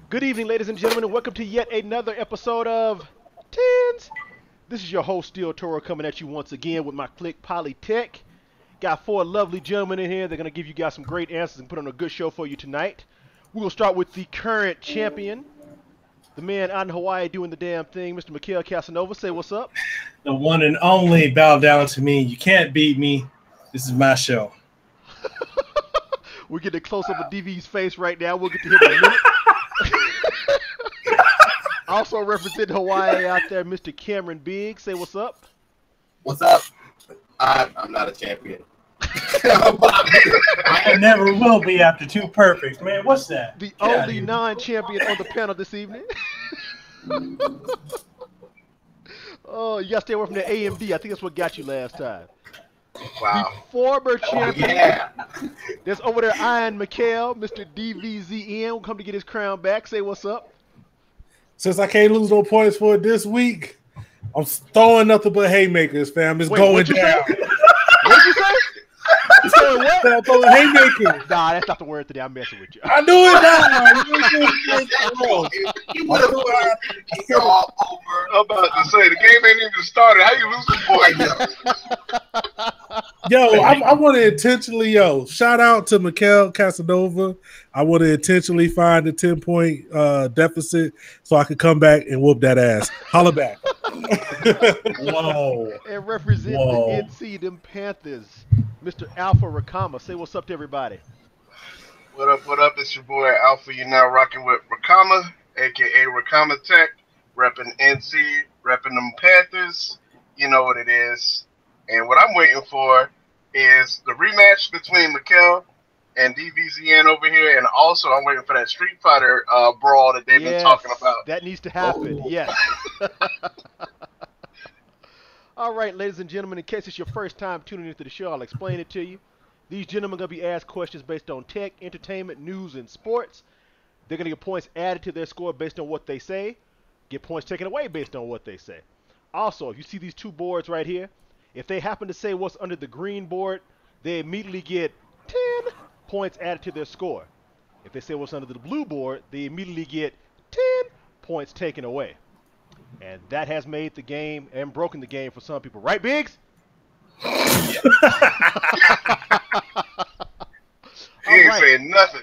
Good evening, ladies and gentlemen, and welcome to yet another episode of T.E.N.S. This is your host, Steel Toro, coming at you once again with my click Polytech. Got four lovely gentlemen in here. They're going to give you guys some great answers and put on a good show for you tonight. We're going to start with the current champion, the man out in Hawaii doing the damn thing, Mr. Mikhail Casanova. Say what's up. The one and only, bow down to me. You can't beat me. This is my show. We're getting a close-up of DV's face right now. We'll get to him in a minute. Also representing Hawaii out there, Mr. Cameron Biggs. Say what's up. What's up? I'm not a champion. I never will be after Two Perfects, man. What's that? The only non-champion on the panel this evening. Oh, you got to stay away from the AMD. I think that's what got you last time. Wow. The former champion. Yeah. That's over there, Ian Mikhail, Mr. DVZN. Will come to get his crown back. Say what's up. Since I can't lose no points for it this week, I'm throwing nothing but haymakers, fam. It's Wait, going what'd you down. say? What'd you say? You saying what? I'm throwing haymakers. Nah, that's not the word today. I'm messing with you. I knew it now. You would have all over. I'm about to say the game ain't even started. How you lose the point? Yo, I want to intentionally, shout out to Mikhail Casanova. I want to intentionally find a 10-point deficit so I could come back and whoop that ass. Holla back. Whoa. And represent the NC, them Panthers, Mr. Alpha Rakama. Say what's up to everybody. What up, what up? It's your boy Alpha. You're now rocking with Rakama, a.k.a. Rakama Tech, repping NC, repping them Panthers. You know what it is. And what I'm waiting for is the rematch between Mikhail and DVZN over here. And also I'm waiting for that Street Fighter brawl that they've been talking about. That needs to happen. Yes. All right, ladies and gentlemen, in case it's your first time tuning into the show, I'll explain it to you. These gentlemen are going to be asked questions based on tech, entertainment, news, and sports. They're going to get points added to their score based on what they say, get points taken away based on what they say. Also, if you see these two boards right here, if they happen to say what's under the green board, they immediately get 10 points added to their score. If they say what's under the blue board, they immediately get 10 points taken away. And that has made the game and broken the game for some people. Right, Biggs? He ain't saying nothing.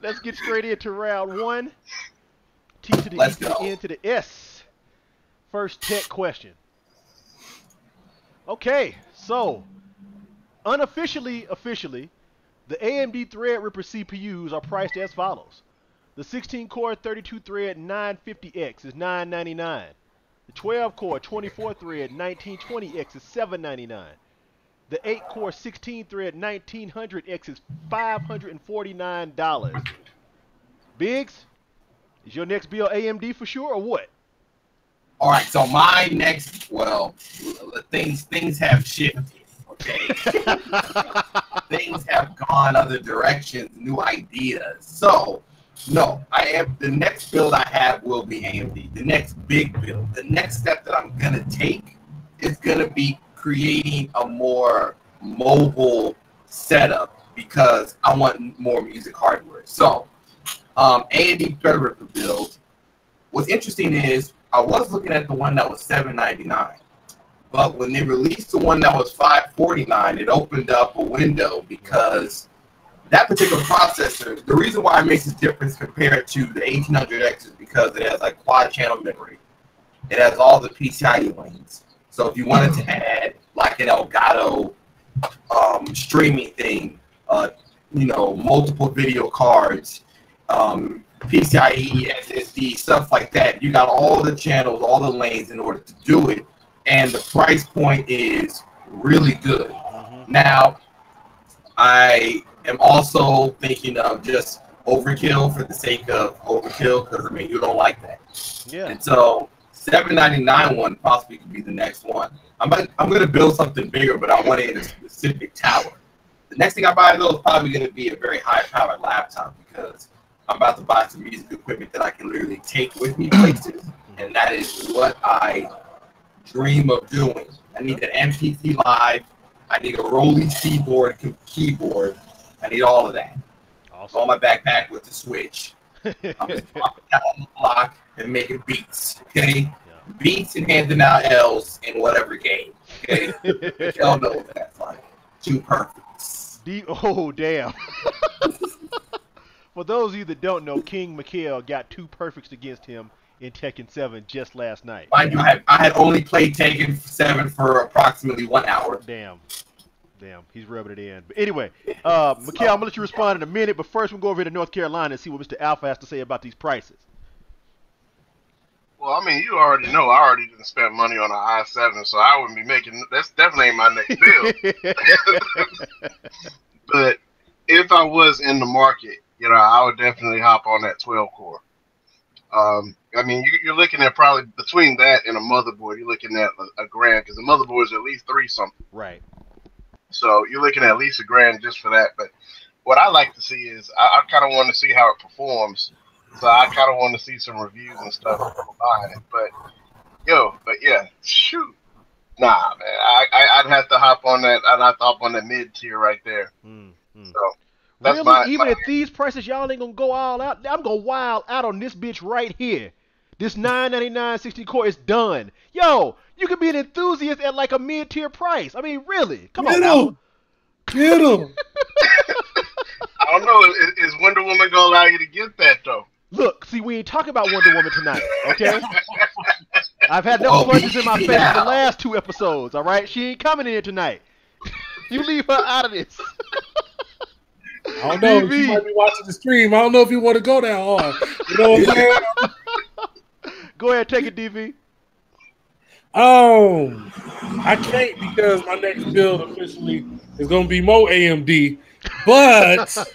Let's get straight into round one. T to the E to the N to the S. First tech question. Okay, so officially, the AMD Threadripper CPUs are priced as follows. The 16-core 32-thread 950X is $999. The 12-core 24-thread 1920X is $799. The 8-core 16-thread 1900X is $549. Biggs, is your next bill AMD for sure or what? All right, so my next, things have shifted, okay? Things have gone other directions, new ideas. So, no, the next build I have will be AMD. The next big build, the next step that I'm going to take is going to be creating a more mobile setup because I want more music hardware. So, AMD Threadripper build, what's interesting is I was looking at the one that was $799, but when they released the one that was $549, it opened up a window because that particular processor, the reason why it makes this difference compared to the 1800X is because it has like quad channel memory. It has all the PCIe lanes. So if you wanted to add like an Elgato streaming thing, multiple video cards, PCIe, SSD, stuff like that. You got all the channels, all the lanes in order to do it. And the price point is really good. Now, I am also thinking of just overkill for the sake of overkill because, you don't like that. Yeah. And so $799 one possibly could be the next one. I'm going to build something bigger, but I want it in a specific tower. The next thing I buy, though, is probably going to be a very high-powered laptop because I'm about to buy some music equipment that I can literally take with me places, and that is what I dream of doing. I need an MPC Live. I need a Rolly keyboard. I need all of that. Awesome. on my backpack with the Switch. I'm just walking down the block and making beats. Okay, Yeah. beats and handing out L's in whatever game. Okay, y'all know what that's like. Two perfects. Oh damn. For those of you that don't know, King Mikhail got 2 perfects against him in Tekken 7 just last night. Mind you, I had only played Tekken 7 for approximately 1 hour. Damn, he's rubbing it in. But anyway, Mikhail, I'm gonna let you respond in a minute, but first we'll go over to North Carolina and see what Mr. Alpha has to say about these prices. Well, I mean, you already know I already didn't spend money on an i7, so I wouldn't be making. That's definitely ain't my next bill. But if I was in the market, you know, I would definitely hop on that 12 core. I mean, you're looking at probably between that and a motherboard, you're looking at a grand, because the motherboard is at least 3 something. Right. So you're looking at least $1,000 just for that. But what I like to see is I kind of want to see how it performs. So I kind of want to see some reviews and stuff before buying it. But yeah, shoot. Nah, man. I'd have to hop on that. I'd have to hop on that mid tier right there. So that's really? Even at these prices, y'all ain't gonna go all out? I'm gonna wild out on this bitch right here. This 999 60 core is done. Yo, you could be an enthusiast at like a mid tier price. I mean, really? Come on, Alpha. Get him. I don't know. Is Wonder Woman gonna allow you to get that though? Look, see, we ain't talking about Wonder Woman tonight, okay? I've had enough punches in my face for the last 2 episodes, all right? She ain't coming in tonight. You leave her out of this. I don't know. You might be watching the stream. I don't know if you want to go that hard. You know what I'm saying? Go ahead, take it, DV. I can't because my next build officially is going to be more AMD. But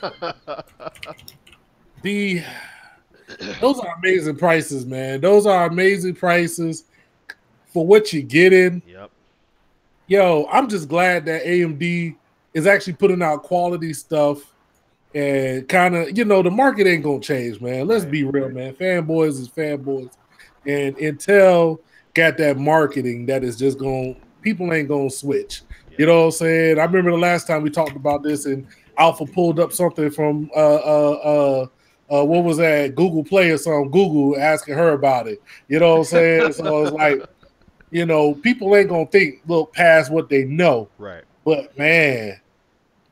those are amazing prices, man. Those are amazing prices for what you're getting. Yep. Yo, I'm just glad that AMD is actually putting out quality stuff and kind of, you know, the market ain't going to change, man. Let's be real, man. Fanboys is fanboys. And Intel got that marketing that is just people ain't going to switch. Yeah. You know what I'm saying? I remember the last time we talked about this and Alpha pulled up something from what was that, Google Play or something, Google asking her about it. You know what I'm saying? So it's like, you know, people ain't going to look past what they know. Right. But, man,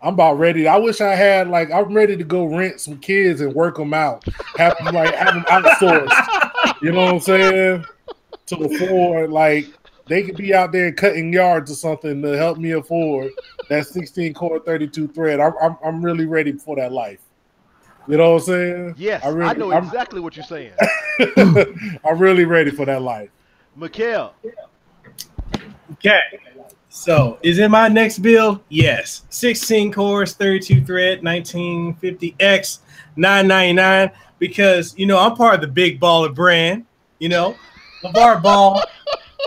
I'm about ready. I wish I had, I'm ready to go rent some kids and work them out. Have them outsourced. You know what I'm saying? To afford, they could be out there cutting yards or something to help me afford that 16-core 32-thread. I'm really ready for that life. You know what I'm saying? Yes, I know exactly what you're saying. I'm really ready for that life. Mikhail. Okay. So, is it my next build? Yes. 16 cores, 32 thread, 1950X, $999. Because, you know, I'm part of the big baller brand. You know, LeVar Ball,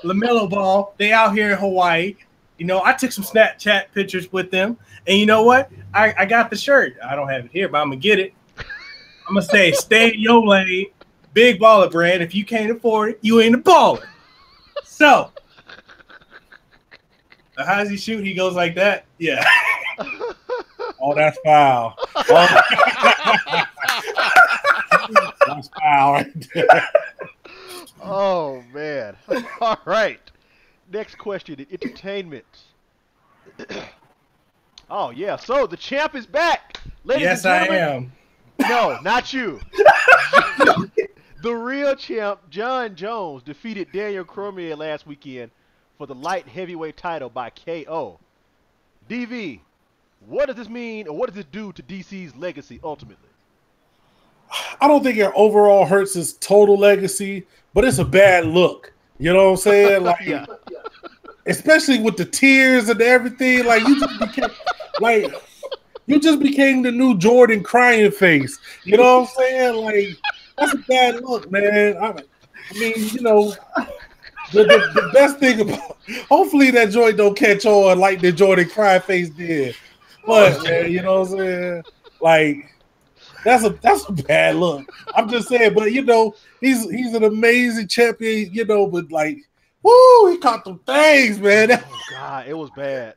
LaMelo Ball, they out here in Hawaii. You know, I took some Snapchat pictures with them. And you know what? I got the shirt. I don't have it here, but I'm going to get it. I'm going to say, stay in your lane, big baller brand. If you can't afford it, you ain't a baller. So, how does he shoot? He goes like that? Yeah. Oh, that's foul. That's foul right there. Oh, man. All right. Next question, entertainment. Oh, yeah. So, the champ is back. Ladies and gentlemen. I am. No, not you. The real champ, John Jones, defeated Daniel Cormier last weekend for the light heavyweight title by KO. DV, what does this mean, or what does this do to DC's legacy ultimately? I don't think it overall hurts his total legacy, but it's a bad look. You know what I'm saying? Yeah. Especially with the tears and everything. You just became the new Jordan crying face. You know what I'm saying? That's a bad look, man. I mean, you know, the best thing about, hopefully that joint don't catch on like the Jordan crying face did. But man, you know what I'm saying? That's a bad look. I'm just saying, but you know, he's an amazing champion, you know, but woo, he caught them things, man. Oh God, it was bad.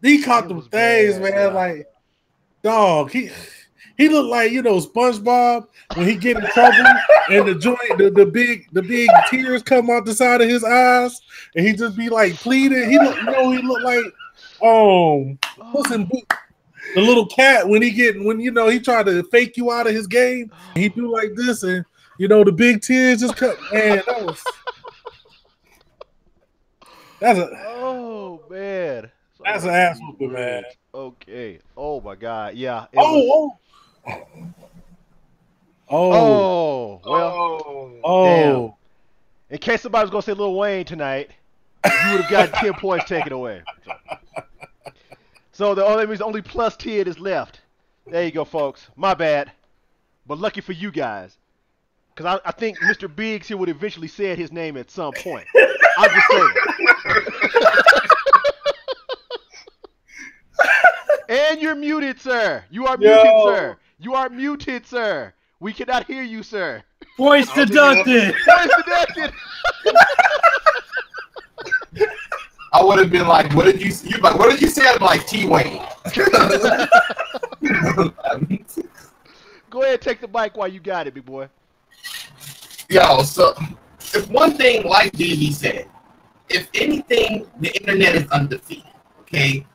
He caught them things, man. Yeah. Dog, He looked like SpongeBob when he get in trouble and the big tears come out the side of his eyes and he just be like pleading. He look like what's in the little cat when he tried to fake you out of his game. He do like this and the big tears just come. Man, Oh man, that's an ass whooping, man. Okay. Oh my God. Yeah. Oh. Well. Damn. In case somebody was gonna say Lil Wayne tonight, you would have gotten 10 points taken away. So that only plus 10 is left. There you go, folks. My bad, but lucky for you guys, because I think Mr. Biggs here would eventually say his name at some point. I'm just saying. And you're muted, sir. You are muted, sir. You are muted, sir. We cannot hear you, sir. Points deducted. Points deducted. I would have been like, what did you say? I'm like, T.E.N.S. Go ahead, take the mic while you got it, big boy. Yo, so if one thing, like DB said, if anything, the internet is undefeated. Okay,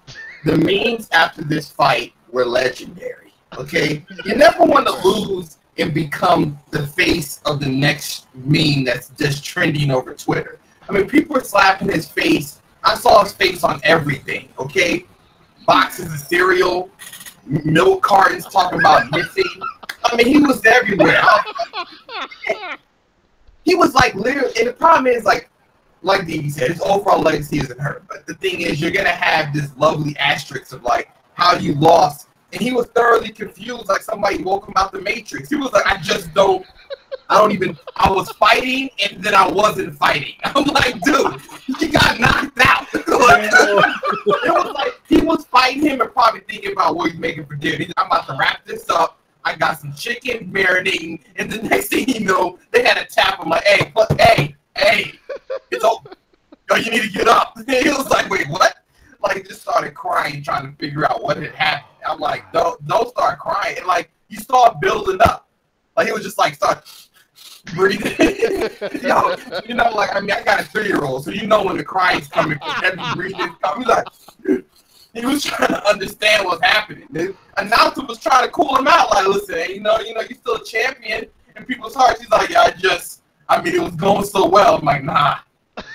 the memes after this fight were legendary. Okay, you never want to lose and become the face of the next meme that's just trending over Twitter. I mean, people are slapping his face. I saw his face on everything. Okay, boxes of cereal, milk cartons talking about missing. I mean, he was everywhere. He was like literally, and the problem is like DB said, his overall legacy isn't hurt. But the thing is, you're gonna have this lovely asterisk of like how you lost, and he was thoroughly confused, like somebody woke him out the Matrix. He was like, I was fighting, and then I wasn't fighting. I'm like, dude, you got knocked out. It was like he was fighting him and probably thinking about what he's making for dinner. I'm about to wrap this up. I got some chicken marinating, and the next thing you know, they had to tap him like, hey, it's over. Yo, you need to get up. And he was like, wait, what? Like, just started crying, trying to figure out what had happened. I'm like, don't start crying. And like, you start building up. Like, it was just like, start breathing. Like, I mean, I got a 3-year-old, so you know when the crying's coming, heavy breathing. He's like, he was trying to understand what's happening. The announcer was trying to cool him out. Like, listen, hey, you're still a champion in people's hearts. He's like, yeah, it was going so well. I'm like, nah,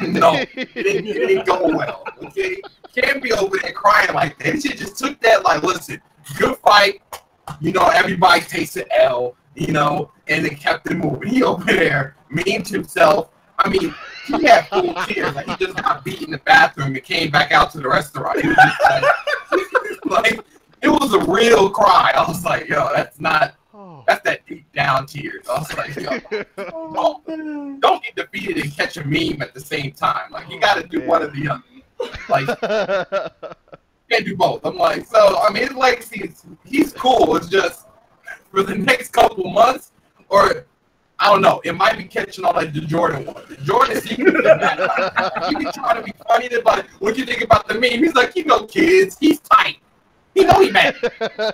no, it didn't go well. Okay, can't be over there crying like that. She just took that like, listen, good fight. Everybody takes an L. And it kept it moving. He over there memed himself. I mean, he had full tears. Like, he just got beat in the bathroom and came back out to the restaurant. He was just like, it was a real cry. I was like, yo, that's that deep down tears. I was like, yo, don't get defeated and catch a meme at the same time. Like, you got to do one or the other. Like, you can't do both. I'm like, so, I mean, his legacy, he's cool. It's just for the next couple months, or I don't know, it might be catching on like the Jordan one. The Jordan secret is that he be trying to be funny about it. What you think about the meme? He's like, kids, he's tight. He mad.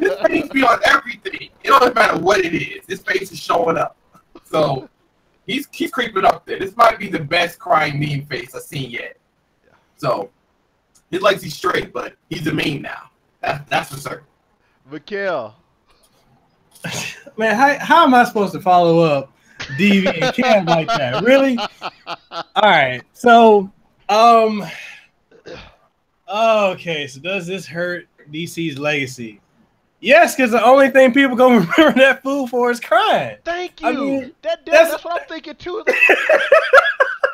His face be on everything. It doesn't matter what it is. His face is showing up. So he's creeping up there. This might be the best crying meme face I've seen yet. So his legacy's straight, but he's a meme now. That's for certain. Mikhail. Man, how am I supposed to follow up DV and Cam like that? Really? All right. So, okay. So does this hurt DC's legacy? Yes, because the only thing people gonna remember that fool for is crying. Thank you. I mean, that's what I'm thinking too.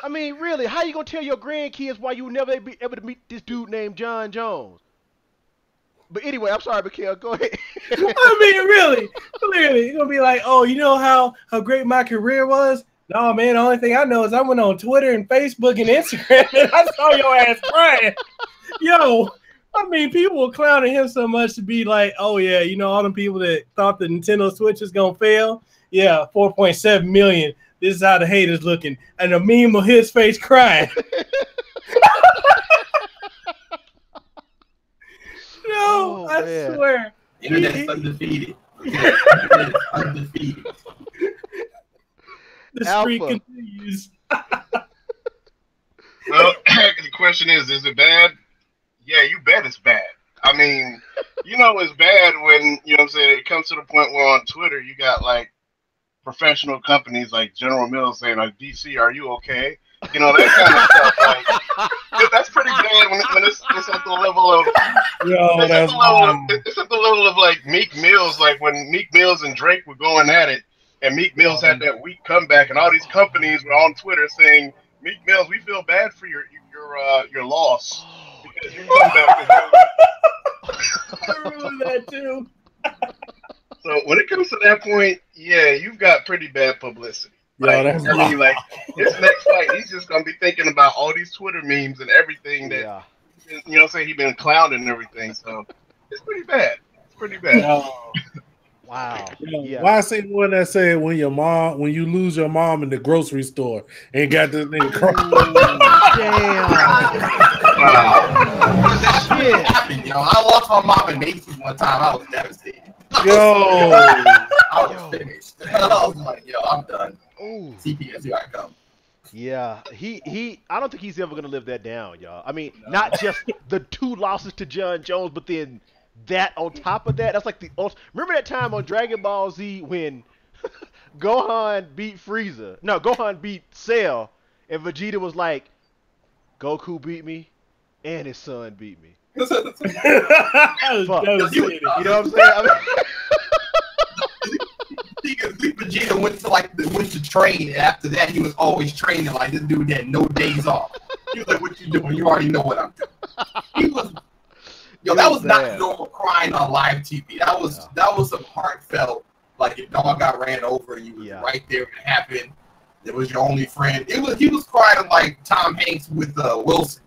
I mean, really, how you gonna tell your grandkids why you never be able to meet this dude named John Jones? But anyway, I'm sorry, Mikhail. Go ahead. I mean, really, you're gonna be like, oh, you know how great my career was? No, man. The only thing I know is I went on Twitter and Facebook and Instagram, and I saw your ass crying. Yo, I mean, people were clowning him so much to be like, oh yeah, all them people that thought the Nintendo Switch was gonna fail. Yeah, 4.7 million. This is how the haters looking, and a meme of his face crying. No, I swear. Internet's undefeated. It's undefeated. The streak Alpha. continues. Well, the question is it bad? Yeah, you bet it's bad. I mean, you know it's bad when, you know what I'm saying, it comes to the point where on Twitter you got like professional companies like General Mills saying like, DC, are you okay? You know, that kind of stuff. Like, that's pretty bad when it's at the level of Yo, that's it's at the level of like Meek Mills, like when Meek Mills and Drake were going at it, and Meek Mills had that weak comeback, and all these companies were on Twitter saying, Meek Mills, we feel bad for your loss Oh, because your damn. comeback is I remember that too. so when it comes to that point, yeah, you've got pretty bad publicity. Yo, Like, that's I mean, like his next fight, he's just gonna be thinking about all these Twitter memes and everything that Yeah. you know what I'm saying, he's been clowning and everything. So it's pretty bad. It's pretty bad. Yo, Wow. yo, Yeah. why I see the one that said when you lose your mom in the grocery store and got this nigga crying. Damn. Wow. That Shit. happened, yo. I lost my mom in Macy's one time. I was devastated. Yo, I was finished. I was like, yo, I'm done. Ooh. CPS, here I come. Yeah, I don't think he's ever gonna live that down, y'all. I mean, not just the 2 losses to John Jones, but then that on top of that. That's like the remember that time on Dragon Ball Z when Gohan beat Frieza? No, Gohan beat Cell, and Vegeta was like, Goku beat me, and his son beat me. I was Fuck. devastated. You know what I'm saying? I mean, Vegeta went to train, and after that, he was always training like this dude had no days off. He was like, "What you doing? You already know what I'm doing." He was, yo, that was not normal crying on live TV. That was some heartfelt, like your dog got ran over and you was right there when it happened. It was your only friend. He was crying like Tom Hanks with Wilson.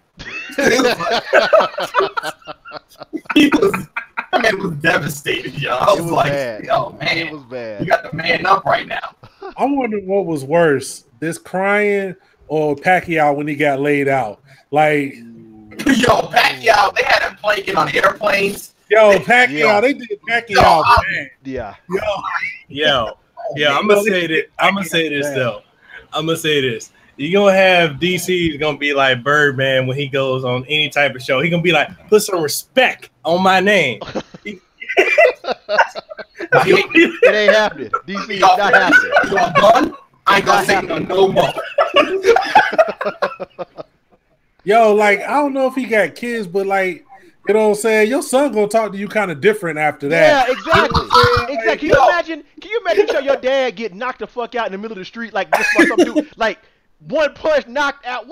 It was devastated, yo. I was like, bad. yo, man, It was bad. you got the man up right now. I'm wondering what was worse, this crying or Pacquiao when he got laid out. Like, Yo, Pacquiao, they had him playing on airplanes. yo, Pacquiao, they did Pacquiao, man. Yeah. Yo, I'm gonna say this. I'm gonna say this though. I'm gonna say this. You're gonna have DC is gonna be like Birdman when he goes on any type of show. He gonna be like, put some respect on my name. It ain't happening. DC is not happening. Y'all done? I ain't gonna say no more. Yo, like, I don't know if he got kids, but like, you know what I'm saying? Your son gonna talk to you kind of different after that. Yeah, exactly. Exactly. Can you imagine your dad get knocked the fuck out in the middle of the street like just by some dude, like one punch knocked out?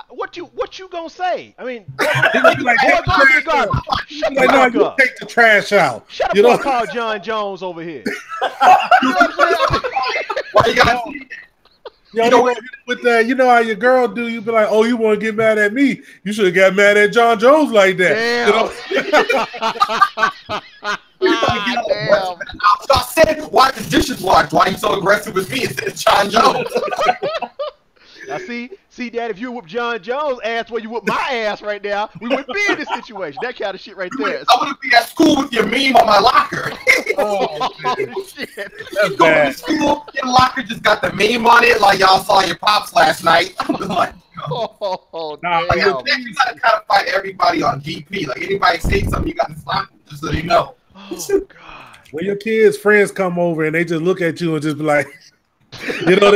What you gonna say? I mean, He gonna be like, shut the fuck no, you up. take the trash out. Shut You up, know? call John Jones over here. You know what I'm saying? Why you gotta Yo, you know, with that, you know how your girl do? You be like, oh, you want to get mad at me? You should have got mad at John Jones like that. Damn. I said, why the dishes washed? Why are you so aggressive with me instead of John Jones? Now see, Dad, if you whoop John Jones' ass where you whoop my ass right now, we wouldn't be in this situation. That kind of shit right there. I would be at school with your meme on my locker. Oh, shit. That's You go bad. to school, your locker just got the meme on it, like y'all saw your pops last night. I was like, Oh, Nah, like, damn. you gotta kind of fight everybody on GP. Like anybody say something, you gotta slap them just so they know. Oh, God. When your kids' friends come over and they just look at you and just be like, you know,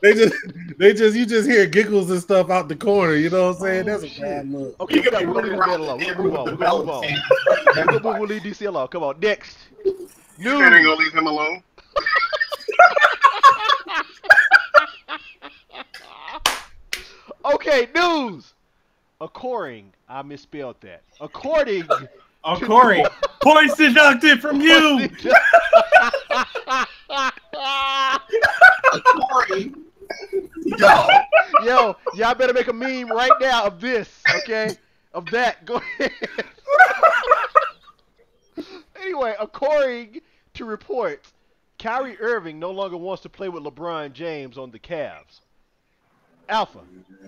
you just hear giggles and stuff out the corner. You know what I'm saying? That's a bad look. Okay, we're gonna leave this man alone. We're gonna move on. We're gonna move on. We'll leave DC alone. Come on, next. You said you're News. gonna leave him alone. Okay, news. According, I misspelled that. According. Corey, points deducted from you. Corey, yo, Yo, y'all better make a meme right now of this, okay? Of that. Go ahead. Anyway, according to reports, Kyrie Irving no longer wants to play with LeBron James on the Cavs. Alpha,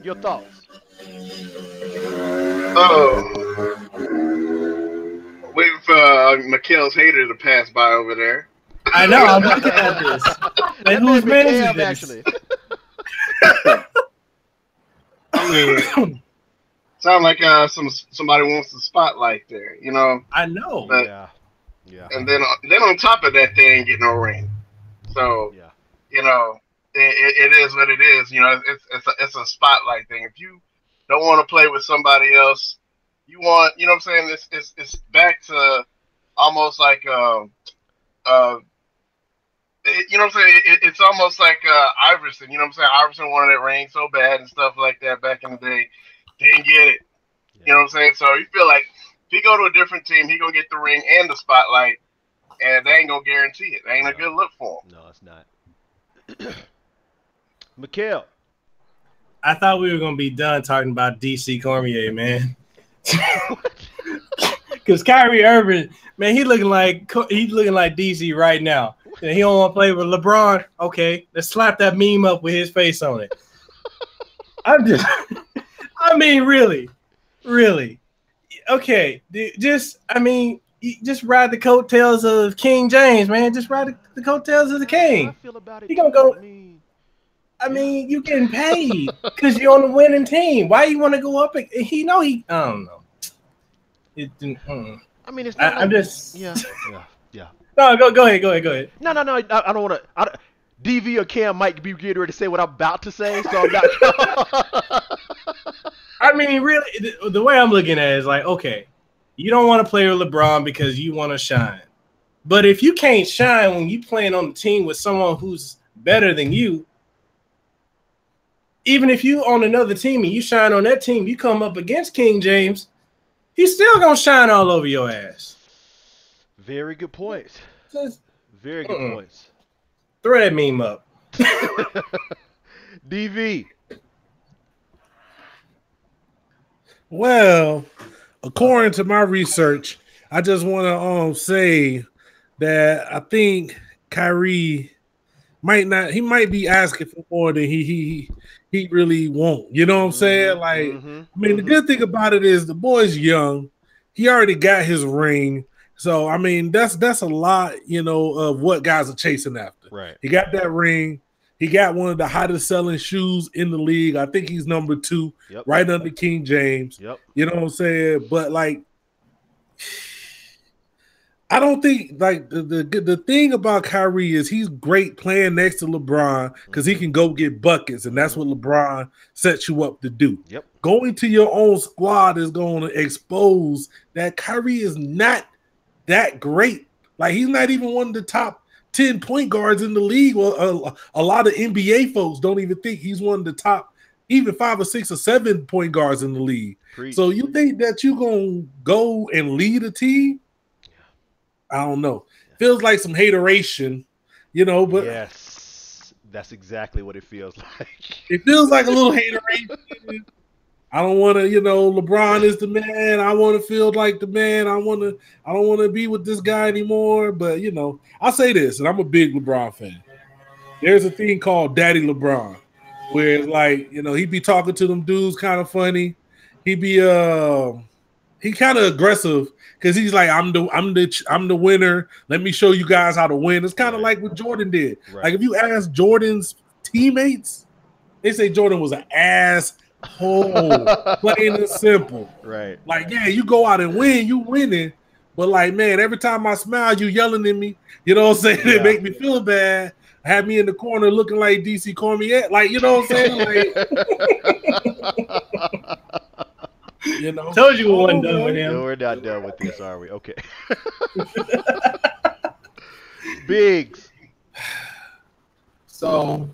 your thoughts? Waiting for Mikhail's hater to pass by over there. I know. I'm looking at this. Like, That whose may be man is Cam, this? actually. I mean, Sound like somebody wants the spotlight there, you know. I know. But Yeah. and then on top of that, they ain't get no ring. So Yeah. you know, it is what it is. You know, it's a spotlight thing. If you don't want to play with somebody else, you want, you know what I'm saying? It's back to almost like you know what I'm saying? It's almost like Iverson. You know what I'm saying? Iverson wanted that ring so bad and stuff like that back in the day. Didn't get it. You know what I'm saying? So you feel like if he go to a different team, he gonna get the ring and the spotlight, and they ain't gonna guarantee it. That ain't a good look for him. No, it's not. Mikhail. I thought we were gonna be done talking about DC Cormier, man. Because Kyrie Irving, man, he's looking like DC right now. And he don't want to play with LeBron. Okay, let's slap that meme up with his face on it. I mean, really. Okay, just ride the coattails of King James, man. Just ride the coattails of the king. I feel about it. He gonna go. I mean, you getting paid because you're on the winning team. Why you want to go up? I don't know. I mean, it's not. I'm just. Yeah. No, go ahead. No. I don't want to. DV or Cam might be getting ready to say what I'm about to say, so I'm not. I mean, really, the way I'm looking at it is like, okay, you don't want to play with LeBron because you want to shine. But if you can't shine when you playing on the team with someone who's better than you, even if you on another team and you shine on that team, you come up against King James, he's still going to shine all over your ass. Very good points. Very good points. Throw that meme up. DV. Well, according to my research, I just want to say that I think Kyrie might be asking for more than he really won't. You know what I'm saying? Like, I mean, the good thing about it is the boy's young. He already got his ring. So, I mean, that's a lot, you know, of what guys are chasing after. Right. He got that ring. He got one of the hottest selling shoes in the league. I think he's number 2, right under King James. Yep. You know what I'm saying? But, like, I don't think, like, the thing about Kyrie is he's great playing next to LeBron because he can go get buckets, and that's what LeBron sets you up to do. Yep. Going to your own squad is going to expose that Kyrie is not that great. Like, he's not even one of the top 10 point guards in the league. Well, a lot of NBA folks don't even think he's one of the top, even 5 or 6 or 7 point guards in the league. Preach. So you think that you're going to go and lead a team? I don't know. Feels like some hateration, you know, but yes, that's exactly what it feels like. It feels like a little hateration. I don't want to, you know, LeBron is the man. I want to feel like the man. I don't want to be with this guy anymore. But, you know, I'll say this, and I'm a big LeBron fan. There's a thing called Daddy LeBron, where it's like, you know, he be talking to them dudes kind of funny. He be he kind of aggressive because he's like, I'm the winner. Let me show you guys how to win. It's kind of like what Jordan did. Right. Like if you ask Jordan's teammates, they say Jordan was an asshole, plain and simple. Right. Like, yeah, you go out and win, you winning. But like, man, every time I smile, you yelling at me. You know what I'm saying? Yeah. It make me feel bad. Have me in the corner looking like DC Cormier. Like, you know what I'm saying? Like, you know, Told you we wasn't done with him. No, we're not done with this, are we? Okay. Biggs. So,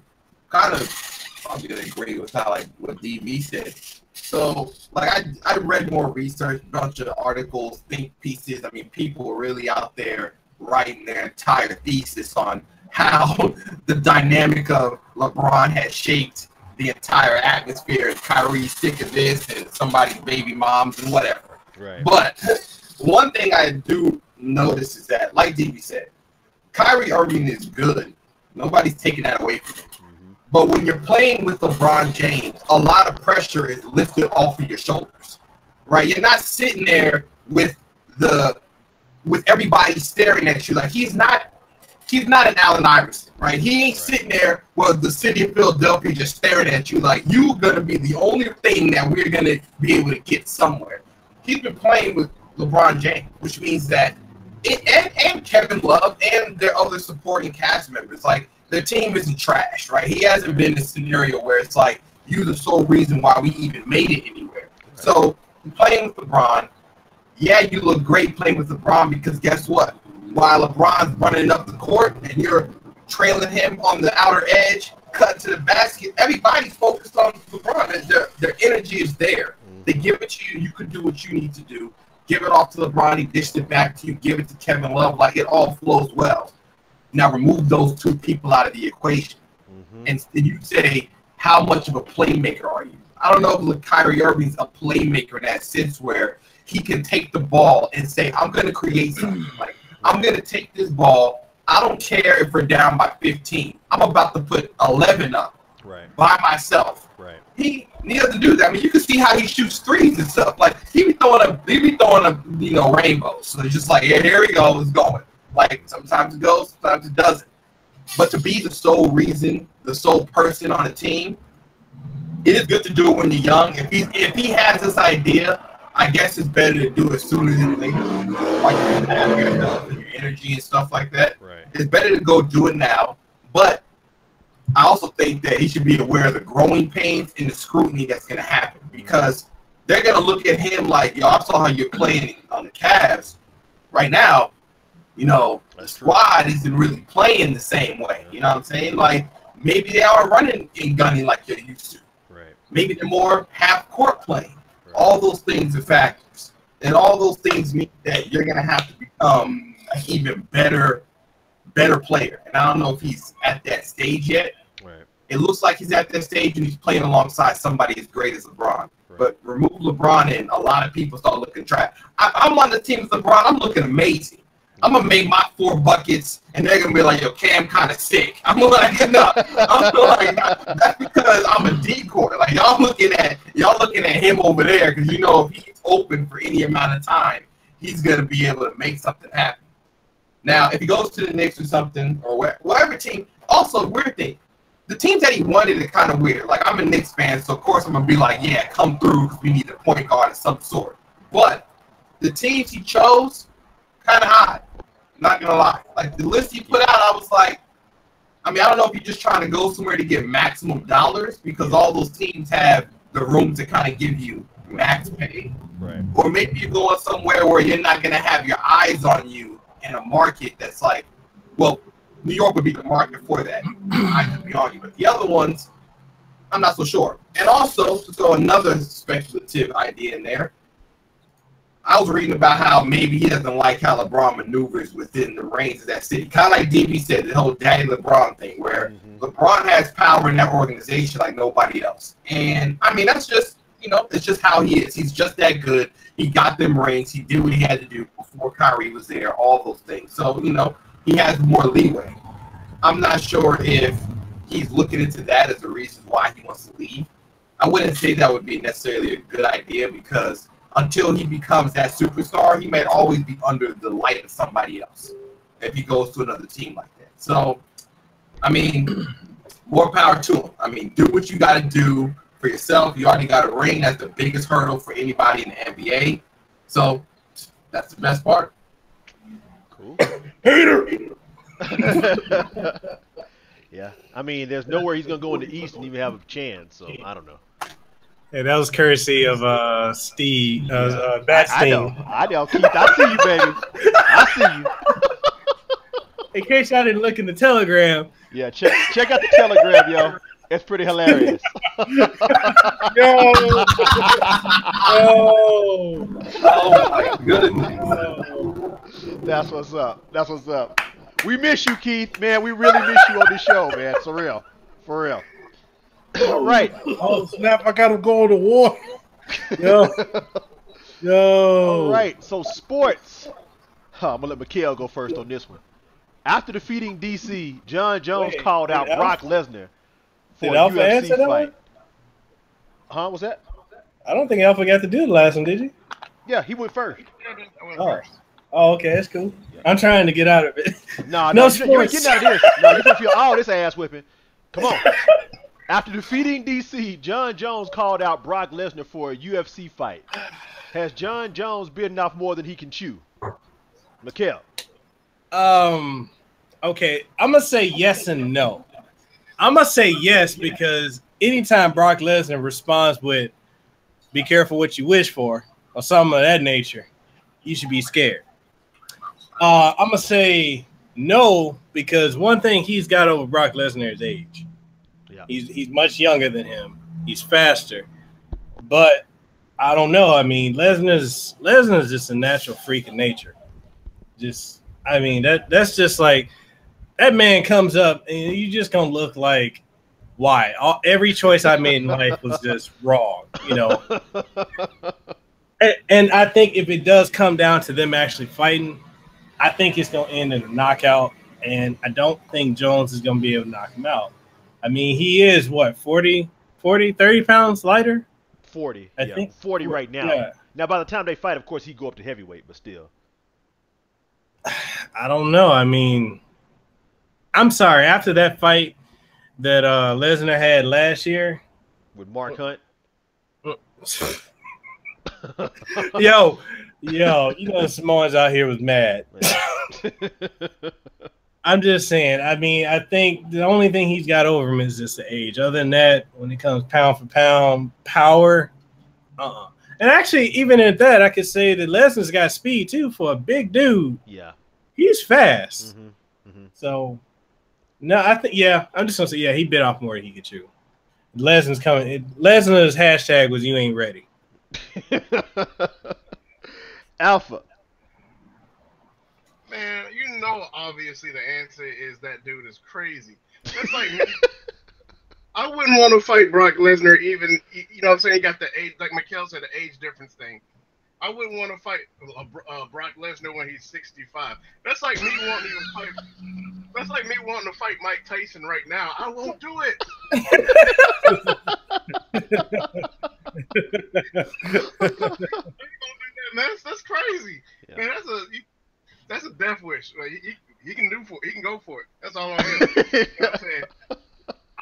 kind of, I'm gonna agree with how like what DV said. So, like I read more research, a bunch of articles, think pieces. I mean, people really out there writing their entire thesis on how the dynamic of LeBron has shaped the entire atmosphere. Kyrie's sick of this, and somebody's baby moms and whatever. Right. But one thing I do notice is that, like DB said, Kyrie Irving is good. Nobody's taking that away from him. Mm-hmm. But when you're playing with LeBron James, a lot of pressure is lifted off of your shoulders, right? You're not sitting there with the with everybody staring at you. Like he's not an Allen Iverson, right? He ain't sitting there with the city of Philadelphia just staring at you like you're gonna be the only thing that we're gonna be able to get somewhere. He's been playing with LeBron James, which means that and Kevin Love and their other supporting cast members, like their team isn't trash, right? He hasn't been in a scenario where it's like you're the sole reason why we even made it anywhere. Right. So playing with LeBron, yeah, you look great playing with LeBron because guess what? While LeBron's running up the court and you're trailing him on the outer edge, cut to the basket, everybody's focused on LeBron. Their energy is there. They give it to you. You can do what you need to do. Give it off to LeBron. He dished it back to you. Give it to Kevin Love. Like it all flows well. Now remove those two people out of the equation. And you say, how much of a playmaker are you? I don't know if Kyrie Irving's a playmaker in that sense where he can take the ball and say, I'm going to create something. Like, I'm going to take this ball. I don't care if we're down by 15. I'm about to put 11 up by myself. He doesn't do that. I mean, you can see how he shoots threes and stuff. Like he be throwing a rainbows. So it's just like, yeah, here we go, it's going. Like sometimes it goes, sometimes it doesn't. But to be the sole reason, the sole person on a team, it is good to do it when you're young. If he has this idea, I guess it's better to do it sooner than later. Like you have your energy and stuff like that. Right. It's better to go do it now. But I also think that he should be aware of the growing pains and the scrutiny that's going to happen because they're going to look at him like, yo, I saw how you're playing on the Cavs. Right now, the squad isn't really playing the same way. You know what I'm saying? Like, maybe they are running and gunning like they're used to. Right. Maybe they're more half-court playing. Right. All those things are factors. And all those things mean that you're going to have to become an even better player. And I don't know if he's at that stage yet. Right. It looks like he's at that stage and he's playing alongside somebody as great as LeBron. Right. But remove LeBron and a lot of people start looking trash. I'm on the team with LeBron. I'm looking amazing. I'm going to make my 4 buckets, and they're going to be like, yo, Cam kind of sick. I'm like, no. I'm like, that's because I'm a decoy. Like, y'all looking at him over there because if he's open for any amount of time, he's going to be able to make something happen. Now, if he goes to the Knicks or something, or whatever team, also, weird thing, the teams that he wanted are kind of weird. Like, I'm a Knicks fan, so of course I'm going to be like, yeah, come through because we need a point guard of some sort. But the teams he chose, kind of odd. Not gonna lie. Like the list he put out, I was like, I don't know if you're just trying to go somewhere to get maximum dollars because all those teams have the room to kind of give you max pay. Right. Or maybe you're going somewhere where you're not gonna have your eyes on you in a market that's like, well, New York would be the market for that. I could be arguing. But the other ones, I'm not so sure. And also, to throw another speculative idea in there, I was reading about how maybe he doesn't like how LeBron maneuvers within the reins of that city. Kind of like DB said, the whole daddy LeBron thing, where LeBron has power in that organization like nobody else. And, that's just, it's just how he is. He's just that good. He got them rings. He did what he had to do before Kyrie was there, all those things. So, he has more leeway. I'm not sure if he's looking into that as the reason why he wants to leave. I wouldn't say that would be necessarily a good idea because until he becomes that superstar, he may always be under the light of somebody else if he goes to another team like that. So, more power to him. Do what you got to do for yourself. You already got a ring. That's the biggest hurdle for anybody in the NBA. So, that's the best part. Cool. Hater! Yeah. There's nowhere he's going to go in the East and even have a chance. So, I don't know. Hey, that was courtesy of Steve. I know, Keith. I see you, baby. I see you. In case y'all didn't look in the Telegram. Yeah, check out the Telegram, yo. It's pretty hilarious. Yo. Oh my goodness. That's what's up. We miss you, Keith. Man, we really miss you on this show, man. For real. All right. Oh snap! I gotta go to war. Yo. All right. So sports. I'm gonna let Mikhail go first on this one. After defeating DC, John Jones called out Brock Lesnar for a UFC fight. What's that? I don't think Alpha got to do the last one, did you? Yeah, he went first. Oh, okay, that's cool. Yeah. I'm trying to get out of it. No, No you ain't sports. getting out of this. No, you're gonna feel all this ass whipping. Come on. After defeating DC, John Jones called out Brock Lesnar for a UFC fight. Has John Jones bitten off more than he can chew? Mikhail. Um, okay, I'm gonna say yes and no. I'm gonna say yes because anytime Brock Lesnar responds with "Be careful what you wish for" or something of that nature, you should be scared. I'm gonna say no because one thing he's got over Brock Lesnar is age. Yeah. He's much younger than him. He's faster, but I don't know. I mean, Lesnar's just a natural freak of nature. Just, I mean, that's just like that man comes up and you just gonna look like why? Every choice I made in life was just wrong, you know. And I think if it does come down to them actually fighting, I think it's gonna end in a knockout. And I don't think Jones is gonna be able to knock him out. I mean, he is what 30 pounds lighter. 40. I Yeah. think 40 right now. Yeah. Now, by the time they fight, of course, he'd go up to heavyweight, but still. I don't know. I mean, I'm sorry. After that fight that Lesnar had last year, With Mark Hunt. yo, you know the Samoans out here was mad. I'm just saying. I mean, I think the only thing he's got over him is just the age. Other than that, when it comes pound for pound power, And actually, even at that, I could say that Lesnar's got speed too for a big dude. Yeah, he's fast. Mm-hmm. So no, I think I'm just gonna say he bit off more than he could chew. Lesnar's coming. Lesnar's hashtag was "You ain't ready." Alpha. Man, you know, obviously the answer is that dude is crazy. That's like me. I wouldn't want to fight Brock Lesnar even, you know what I'm saying? He got the age, like Mikhail said, the age difference thing. I wouldn't want to fight Brock Lesnar when he's 65. That's like me wanting to fight. That's like me wanting to fight Mike Tyson right now. I won't do it. Man, that's crazy. Yeah. Man, that's a death wish. Like, he can go for it. That's all I'm saying. You know what I'm saying?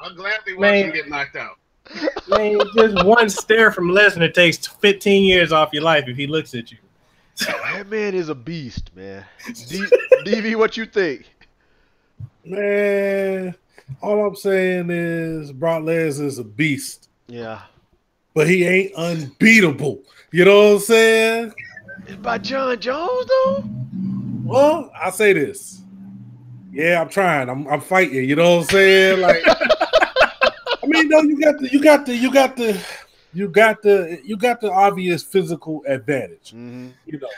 I'll gladly watch him get knocked out. Man, just one stare from Lesnar takes 15 years off your life if he looks at you. That man is a beast, man. DV, what you think? Man, all I'm saying is Brock Lesnar is a beast. Yeah. But he ain't unbeatable. You know what I'm saying? By John Jones, though? Well, I'll say this. Yeah, I'm trying. I'm fighting. You know what I'm saying? Like, I mean, no, you got the obvious physical advantage. Mm-hmm. You know,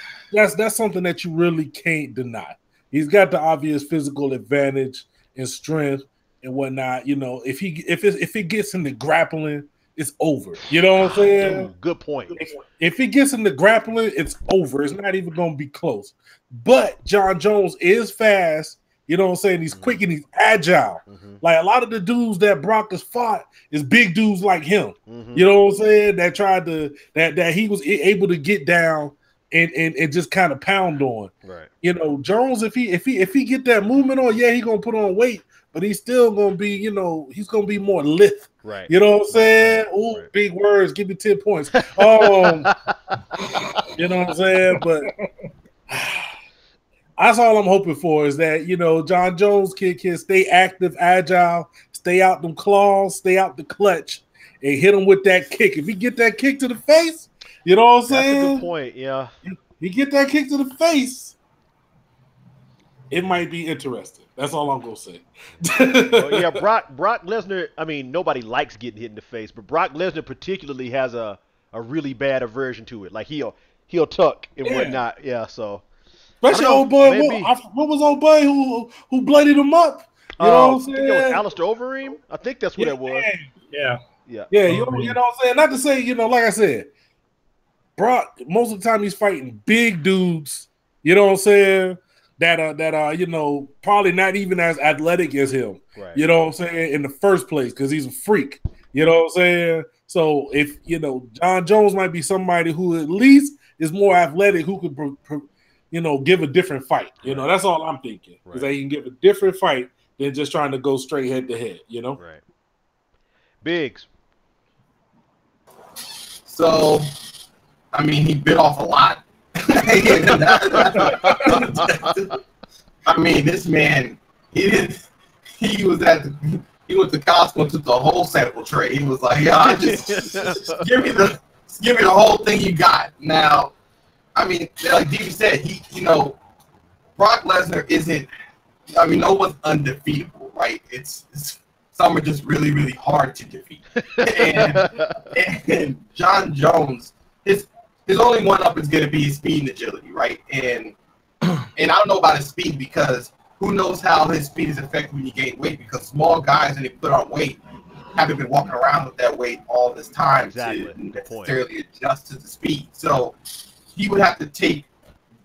that's something that you really can't deny. He's got the obvious physical advantage and strength and whatnot. You know, if it gets into grappling, it's over. You know what I'm saying? Dude, good point. If it gets into grappling, it's over. It's not even going to be close. But John Jones is fast. You know what I'm saying? He's quick and he's agile. Mm-hmm. Like a lot of the dudes that Brock has fought is big dudes like him. Mm-hmm. You know what I'm saying? That tried to that he was able to get down and just kind of pound on. Right. You know, Jones, if he get that movement on, he gonna put on weight, but he's still gonna be, you know, he's gonna be more lithe. Right. You know what I'm saying? Right. Ooh, right. Big words, give me 10 points. You know what I'm saying? But that's all I'm hoping for is that, you know, John Jones can stay active, agile, stay out them claws, stay out the clutch, and hit him with that kick. If he get that kick to the face, you know what I'm saying? That's a good point, yeah. He get that kick to the face, it might be interesting. That's all I'm going to say. Well, yeah, Brock Lesnar, I mean, nobody likes getting hit in the face, but Brock Lesnar particularly has a really bad aversion to it. Like, he'll tuck and whatnot. Yeah, so. Especially old boy, what was old boy who bloodied him up? You know what I'm saying? It was Alistair Overeem? I think that's what it was. Yeah. You know what I'm saying? Not to say, you know, like I said, Brock, most of the time he's fighting big dudes, you know what I'm saying, that are, you know, probably not even as athletic as him. Right. You know what I'm saying, in the first place, because he's a freak. You know what I'm saying? So if, you know, John Jones might be somebody who at least is more athletic, who could give a different fight. That's all I'm thinking. Is Right. that he can give a different fight than just trying to go straight head to head. Right. Biggs. So, I mean, he bit off a lot. I mean, this man, he went to Costco and took the whole sample tray. He was like, "Yeah, just give me the whole thing you got." Now, I mean, like DB said, Brock Lesnar isn't. I mean, no one's undefeatable, right? Some are just really, really hard to defeat. And John Jones, his only one up is going to be his speed and agility, right? And I don't know about his speed because who knows how his speed is affected when you gain weight, because small guys and they put on weight haven't been walking around with that weight all this time to necessarily adjust to the speed. So he would have to take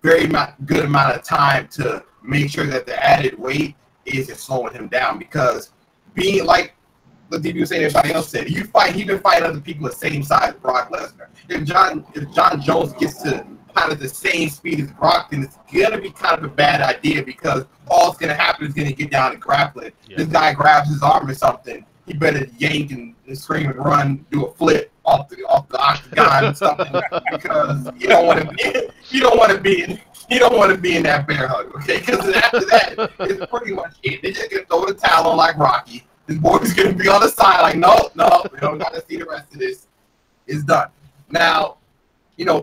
very good amount of time to make sure that the added weight isn't slowing him down, because being like the DB was saying, everybody else said, he been fighting other people the same size as Brock Lesnar. If John Jones gets to kind of the same speed as Brock, then it's gonna be kind of a bad idea, because all that's gonna happen is gonna get down to grappling. Yeah. This guy grabs his arm or something, he better yank and scream and run, do a flip off the octagon or something, because you don't want to be in that bear hug, okay? Because after that, it's pretty much it. They're just gonna throw the towel on like Rocky. This boy's gonna be on the side like, no, we don't gotta see the rest of this. It's done. Now,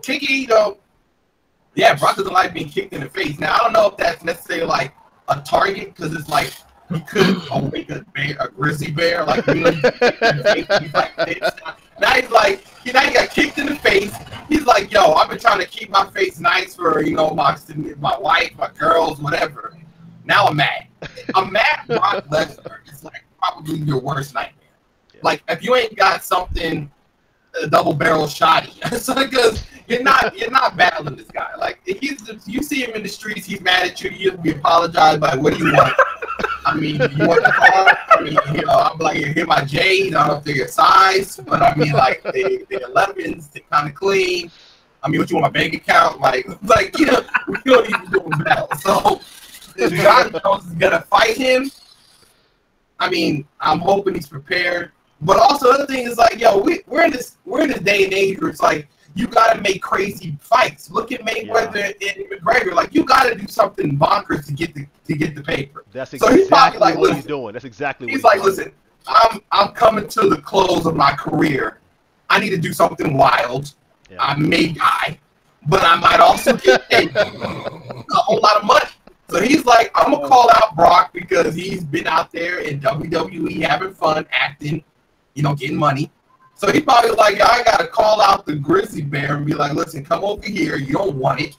kicking, yeah, Brock doesn't like being kicked in the face. Now, I don't know if that's necessarily like a target, because it's like he could awake a grizzly bear, like really. He's like this. Now he got kicked in the face. He's like, yo, I've been trying to keep my face nice for my wife, my girls, whatever. Now I'm mad. I'm mad. Brock Lesnar is like probably your worst nightmare. Yeah. Like if you ain't got something, a double barrel shotty, because you're not battling this guy. Like you see him in the streets, he's mad at you. You apologize, but what do you want? I mean, you want the car? I mean, I'm like, here my J's. I don't know if they're your size, but I mean, like they're 11s, they're kind of clean. I mean, what you want, my bank account? Like we don't even do a battle. So if John Jones is gonna fight him, I mean, I'm hoping he's prepared. But also, the other thing is like, yo, we're in this day and age where it's like you got to make crazy fights. Look at Mayweather and McGregor. Like you got to do something bonkers to get the paper. That's exactly he's probably like, what he's doing. That's exactly what he's like. Listen, I'm coming to the close of my career. I need to do something wild. Yeah. I may die, but I might also get a whole lot of money. So he's like, I'm gonna call out Brock because he's been out there in WWE having fun, acting, getting money. So he's probably like, I gotta call out the grizzly bear and be like, listen, come over here. You don't want it.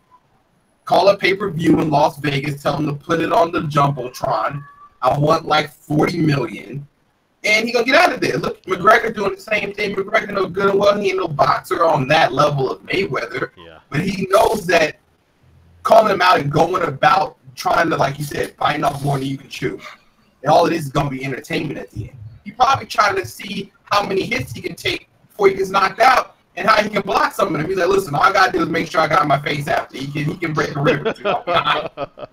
Call a pay-per-view in Las Vegas. Tell him to put it on the Jumbotron. I want like 40 million. And he gonna get out of there. Look, McGregor doing the same thing. McGregor no good and well. He ain't no boxer on that level of Mayweather. Yeah. But he knows that calling him out and going about trying to, like you said, fighting off more than you can chew. And all it is going to be entertainment at the end. He's probably trying to see how many hits he can take before he gets knocked out and how he can block some of them. He's like, listen, all I got to do is make sure I got my face after. He can break the river.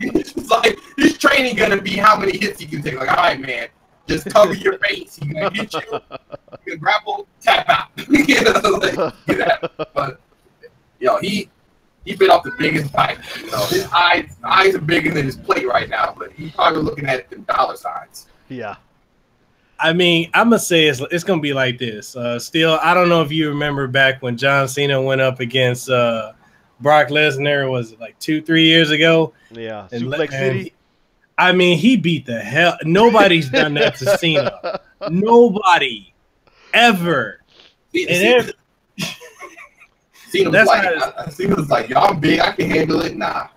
It's like, his training going to be how many hits he can take. Like, all right, man, just cover your face. He's going to hit you. You can grapple, tap out. Get out. But, he bit off the biggest bite. His eyes are bigger than his plate right now, but he's probably looking at the dollar signs. Yeah. I mean, I'm going to say it's going to be like this. Still, I don't know if you remember back when John Cena went up against Brock Lesnar, was it like 2-3 years ago? Yeah, Suplex City. I mean, he beat the hell. Nobody's done that to Cena. Nobody. Ever. Cena's like, y'all big, I can handle it. Nah.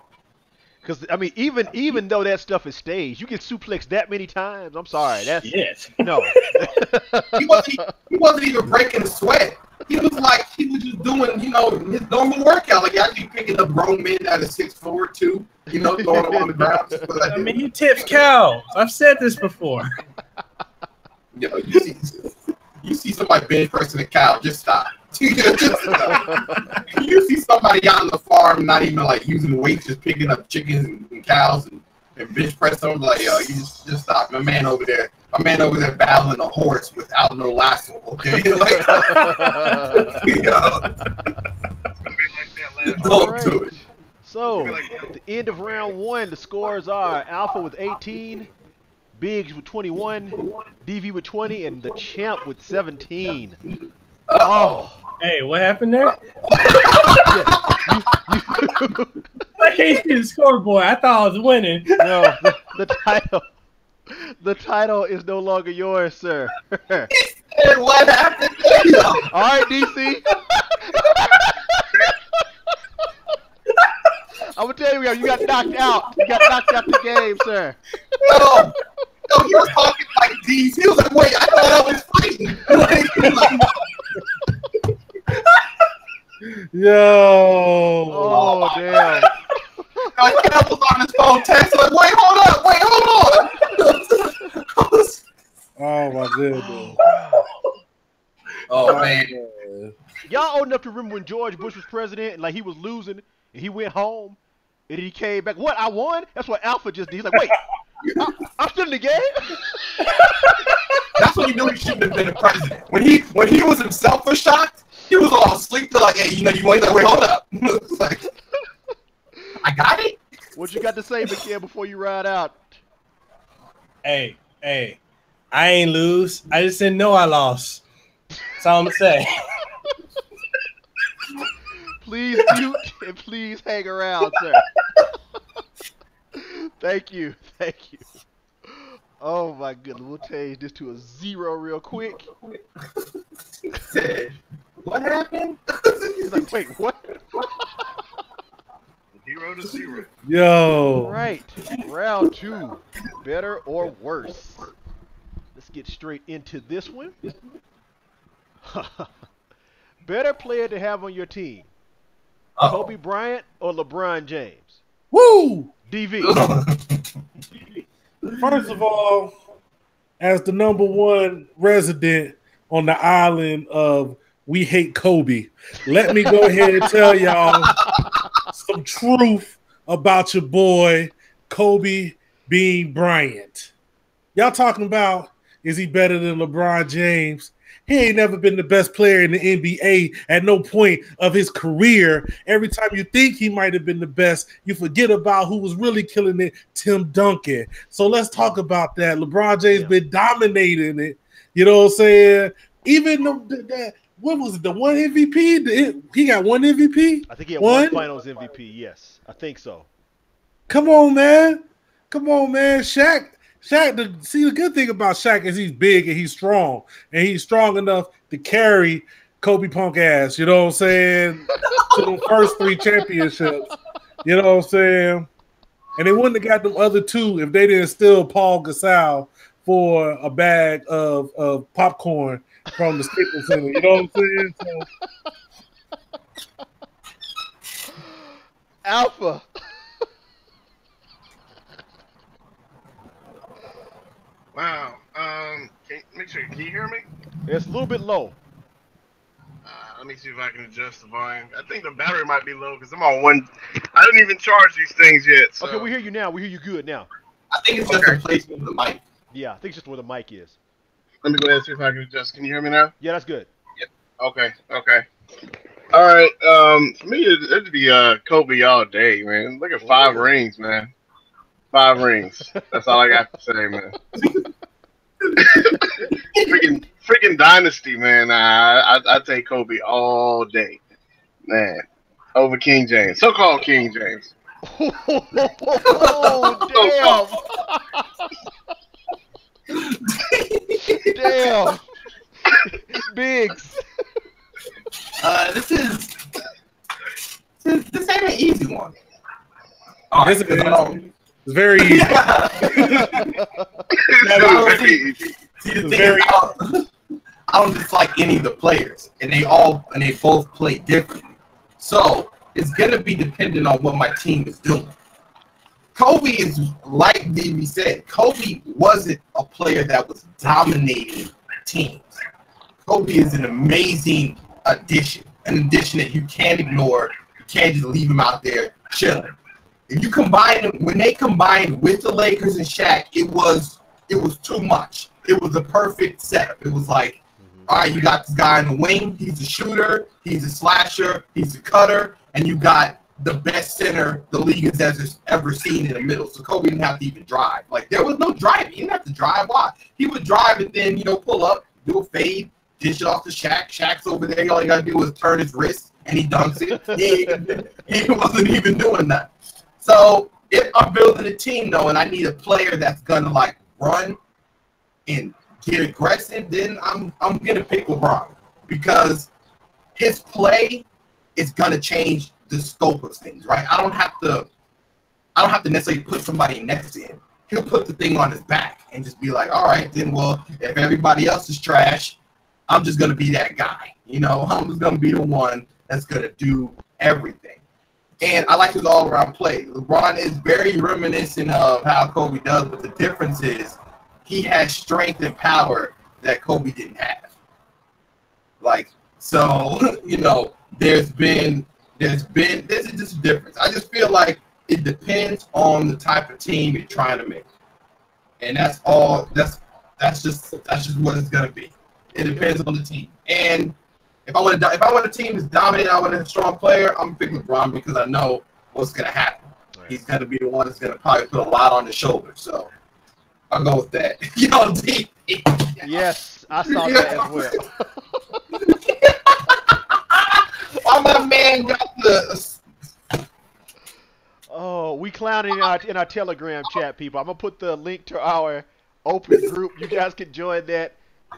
Because I mean, even though that stuff is staged, you get suplexed that many times. I'm sorry, that's no. he wasn't even breaking a sweat. He was just doing his normal workout. Like actually picking up grown men out of 6'4", too. Throwing them on the ground. I mean, he tips cows. I've said this before. You see somebody bench pressing a cow, just stop. You see somebody out on the farm, not even like using weights, just picking up chickens and cows and bench press them. Like, yo, you just stop. My man over there battling a horse without no lasso. Okay, like, All right. So at the end of round 1, the scores are Alpha with 18, Biggs with 21, DV with 20, and the champ with 17. Oh. Hey, what happened there? Yeah, I can't see the scoreboard. I thought I was winning. no, the title is no longer yours, sir. And what happened? All right, DC. I'm gonna tell you, you got knocked out. You got knocked out the game, sir. No, he was talking like these. He was like, wait, I thought I was fighting. Yo. Oh, damn. I was on his phone text like, wait, hold on. Oh my goodness. Oh man. Y'all old enough to remember when George Bush was president and like he was losing and he went home and he came back. What? I won? That's what Alpha just did. He's like, wait, I'm still in the game? That's when you knew he shouldn't have been the president. When he was himself was shocked, he was all asleep. They're like, hey, you want to wait, hold up. It's like, I got it. What you got to say, McKen, before you ride out? Hey, I ain't lose. I just didn't know I lost. That's all I'm gonna say. Please mute and please hang around, sir. Thank you. Oh my goodness, we'll change this to a 0 real quick. What happened? He's like, wait, what? 0 to 0. Yo. Right, round 2, better or worse? Let's get straight into this one. Better player to have on your team, Kobe Bryant or LeBron James? Woo! DV. First of all, as the #1 resident on the island of We Hate Kobe, let me go ahead and tell y'all some truth about your boy Kobe Bean Bryant. Y'all talking about, is he better than LeBron James? He ain't never been the best player in the NBA at no point of his career. Every time you think he might have been the best, you forget about who was really killing it, Tim Duncan. So let's talk about that. LeBron James been dominating it. You know what I'm saying? Even what was it, the one MVP? He got one MVP? I think he had one Finals MVP, yes. I think so. Come on, man. Shaq, see, the good thing about Shaq is he's big and he's strong. And he's strong enough to carry Kobe punk ass, you know what I'm saying, to the first 3 championships. You know what I'm saying? And they wouldn't have got them other 2 if they didn't steal Paul Gasol for a bag of popcorn from the Staples Center. You know what I'm saying? So. Alpha. Wow. Can you hear me? It's a little bit low. Let me see if I can adjust the volume. I think the battery might be low because I'm on 1. I didn't even charge these things yet. So. Okay, we hear you now. We hear you good now. I think it's just a placement of the mic. Yeah, I think it's just where the mic is. Let me go ahead and see if I can adjust. Can you hear me now? Yeah, that's good. Yep. Okay. All right. For me, it'd be Kobe all day, man. Look at 5 rings, man. 5 rings. That's all I got to say, man. freaking dynasty, man. I take Kobe all day, man, over King James, so-called King James. Oh, damn. Biggs. This ain't an easy one. It's very easy. I don't dislike any of the players, and they both play differently. So it's gonna be dependent on what my team is doing. Kobe is, like Davey said, Kobe wasn't a player that was dominating teams. Kobe is an amazing an addition that you can't ignore. You can't just leave him out there chilling. If you combine them, when they combined with the Lakers and Shaq, it was too much. It was a perfect setup. It was like, all right, you got this guy in the wing. He's a shooter. He's a slasher. He's a cutter. And you got the best center the league has ever seen in the middle. So Kobe didn't have to even drive. Like, there was no driving. He didn't have to drive. Why? He would drive and then, pull up, do a fade, dish it off to Shaq. Shaq's over there. All he got to do is turn his wrist, and he dunks it. He wasn't even doing that. So if I'm building a team, though, and I need a player that's going to, like, run and get aggressive, then I'm going to pick LeBron because his play is going to change the scope of things, right? I don't have to necessarily put somebody next to him. He'll put the thing on his back and just be like, all right, then, well, if everybody else is trash, I'm just going to be that guy. I'm just going to be the one that's going to do everything. And I like his all-around play. LeBron is very reminiscent of how Kobe does, but the difference is he has strength and power that Kobe didn't have. Like, so, there's just a difference. I just feel like it depends on the type of team you're trying to make. And that's all. That's just what it's gonna be. It depends on the team. And if I want a team that's dominant, I want a strong player, I'm gonna pick LeBron because I know what's gonna happen. Right. He's gonna be the one that's gonna probably put a lot on his shoulders. So I'll go with that. D. Yes, I saw that as well. Oh, my man got the. Oh, we clowning in our Telegram chat, people. I'm gonna put the link to our open group. You guys can join that.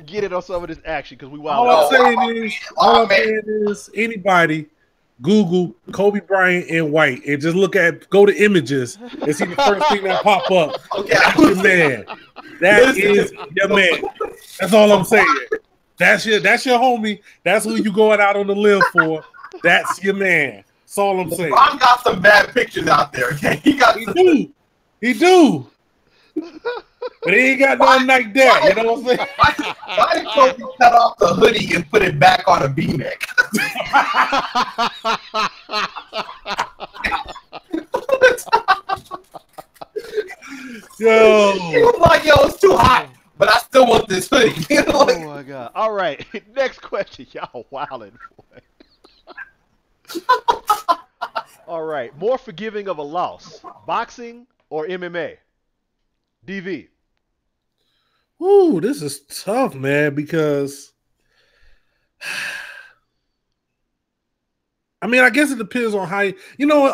Get it on some of this action because we wild. All I'm saying is anybody Google Kobe Bryant and White and just go to images and see the first thing that pop up. Okay. That's your man. That is your man. That's all I'm saying. That's your homie. That's who you going out on the limb for. That's your man. That's all I'm saying. Ron got some bad pictures out there. Okay, he do. But he ain't got nothing like that. You know what I'm saying? Why did Kobe cut off the hoodie and put it back on a V-neck? Yo. He was like, it's too hot, but I still want this hoodie. Oh, my God. All right. Next question. Y'all wildin', boy. All right. More forgiving of a loss, boxing or MMA? DV. Ooh, this is tough, man, because I guess it depends on how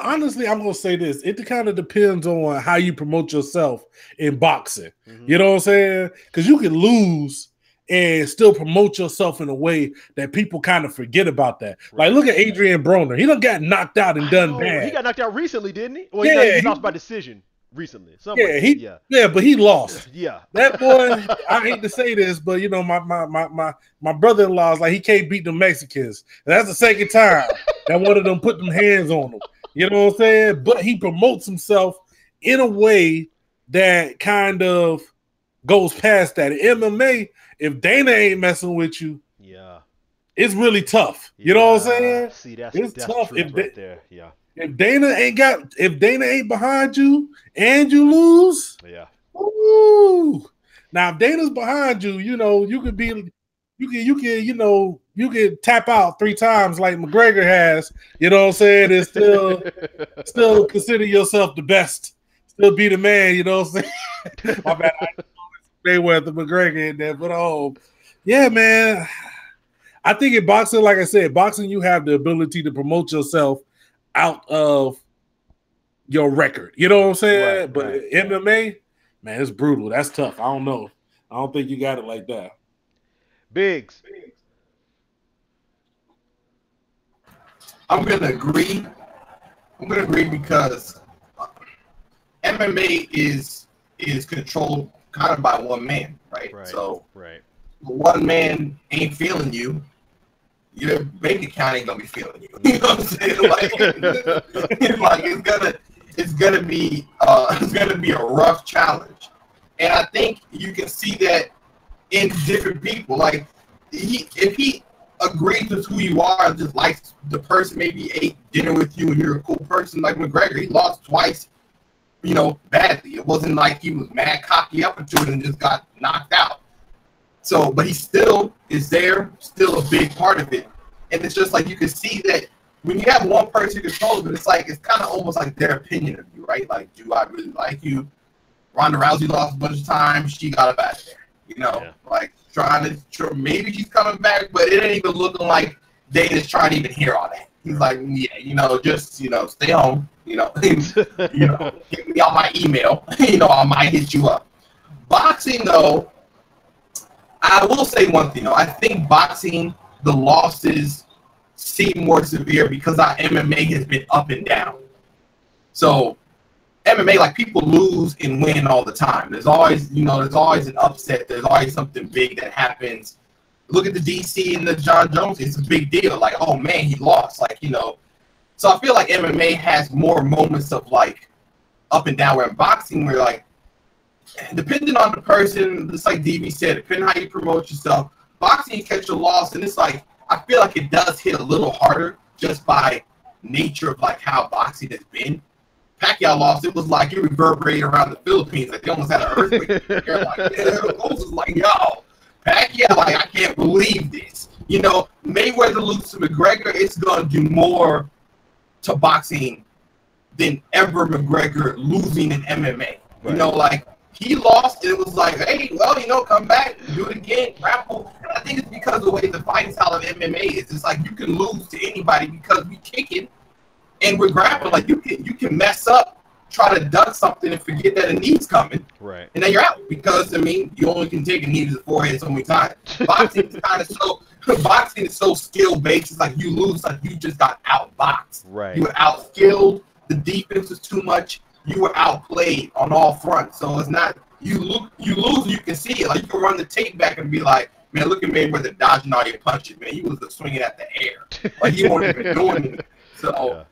honestly, I'm gonna say this. It kind of depends on how you promote yourself in boxing. Mm-hmm. You know what I'm saying? Because you can lose and still promote yourself in a way that people kind of forget about that. Right. Like, look at Adrian Broner. He done got knocked out and done bad. He got knocked out recently, didn't he? Well, he lost by decision recently. But he lost. Yeah. That boy, I hate to say this, but my brother-in-law is like, he can't beat the Mexicans. And that's the second time that one of them put them hands on him. You know what I'm saying? But he promotes himself in a way that kind of goes past that. In MMA, if Dana ain't messing with you, it's really tough. You know what I'm saying? See, that's tough right there. Yeah. If Dana ain't behind you and you lose, ooh. Now if Dana's behind you, you could tap out 3 times like McGregor has. You know what I'm saying? And still consider yourself the best. Still be the man. You know what I'm saying? My bad. Mayweather, McGregor in there, but yeah, man. I think in boxing, like I said, you have the ability to promote yourself out of your record. You know what I'm saying? Right, but right. MMA, man, it's brutal. That's tough. I don't know. I don't think you got it like that. Biggs. I'm gonna agree. Because MMA is controlled kind of by one man, right? So one man ain't feeling you, your bank account ain't gonna be feeling you. You know what I'm saying? It's gonna be a rough challenge, and I think you can see that in different people. Like if he agrees with who you are, just likes the person, maybe ate dinner with you and you're a cool person like McGregor. He lost twice, badly. It wasn't like he was mad cocky up into it and just got knocked out. So, but he still is there, still a big part of it. And it's just like you can see that when you have one person control it, it's kind of almost like their opinion of you, right? Like, do I really like you? Ronda Rousey lost a bunch of times. She got up out of there, like trying to, maybe she's coming back, but it ain't even looking like Dana's trying to even hear all that. He's like, yeah, just, stay home, hit me on my email, I might hit you up. Boxing, though, I will say one thing, though. I think boxing, the losses seem more severe because our MMA has been up and down. So MMA, like, people lose and win all the time. There's always, there's always an upset. There's always something big that happens. Look at the DC and the John Jones. It's a big deal. Like, oh man, he lost. Like, So I feel like MMA has more moments of like up and down. Where in boxing, we're like, depending on the person, just like DB said, depending on how you promote yourself, boxing you catch a loss, and it's like I feel like it does hit a little harder just by nature of like how boxing has been. Pacquiao lost, it was like it reverberated around the Philippines. Like they almost had an earthquake. They're like, it was like, yo, Pacquiao, like I can't believe this. Mayweather loses to McGregor, it's gonna do more to boxing than ever McGregor losing in MMA. Right. Like he lost, it was like, hey, well, come back, do it again, grapple. And I think it's because of the way the fighting style of MMA is. It's like you can lose to anybody because we kicking and we're grappling. Like you can mess up, try to duck something and forget that a knee's coming. Right. And then you're out because you only can take a knee to the forehead so many times. Boxing is so skill based. It's like you lose, like you just got outboxed. Right. You were outskilled. The defense was too much. You were outplayed on all fronts. So it's not you lose. You can see it. Like you can run the tape back and be like, man, look at Mayweather dodging all your punches. Man, he was swinging at the air. Like he wasn't even doing it. So. Yeah.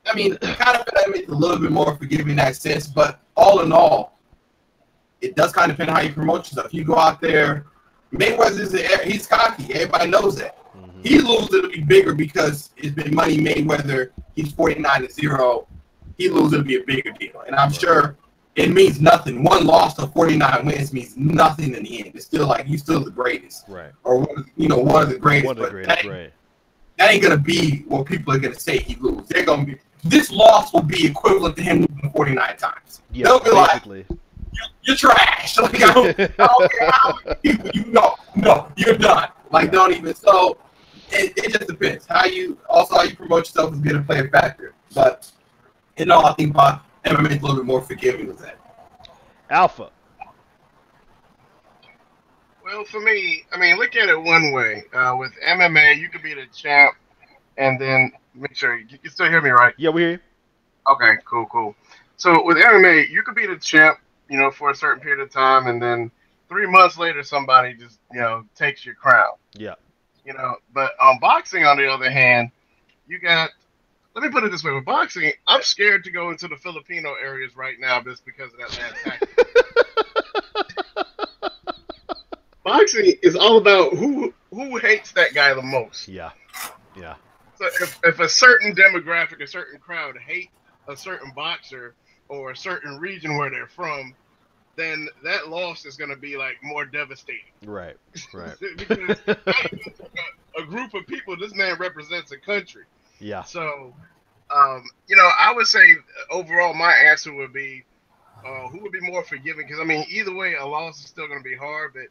I mean, kind of makes it a little bit more forgiving in that sense, but all in all, it does kind of depend on how you promote yourself. If you go out there, he's cocky. Everybody knows that. Mm-hmm. He loses, it'll be bigger because it's been money Mayweather. He's 49-0. He loses, it'll be a bigger deal. And I'm sure it means nothing. One loss to 49 wins means nothing in the end. It's still like you're still the greatest. Right. Or, one of the greatest. One of the greatest, right. That ain't going to be what people are going to say he loses. They're going to be. This loss will be equivalent to him losing 49 times. Yeah, they'll be basically. Like, you're trash. Like, I don't care how many people no, you're done. Like, don't even. So, it just depends. How you promote yourself is going to play a factor. But, I think MMA is a little bit more forgiving with that. Alpha. Well, for me, I mean, look at it one way. With MMA, you could be the champ and then make sure you can still hear me, right? Yeah, we hear you. Okay, cool. So with MMA, you could be the champ, for a certain period of time, and then 3 months later, somebody just, takes your crown. Yeah. But on boxing, on the other hand, you got. Let me put it this way: with boxing, I'm scared to go into the Filipino areas right now just because of that last tactic. Boxing is all about who hates that guy the most. Yeah. So if a certain demographic, a certain crowd hate a certain boxer or a certain region where they're from, then that loss is going to be like more devastating. Right. Because a group of people, this man represents a country. Yeah. So, I would say overall my answer would be who would be more forgiving? Because, I mean, either way, a loss is still going to be hard, but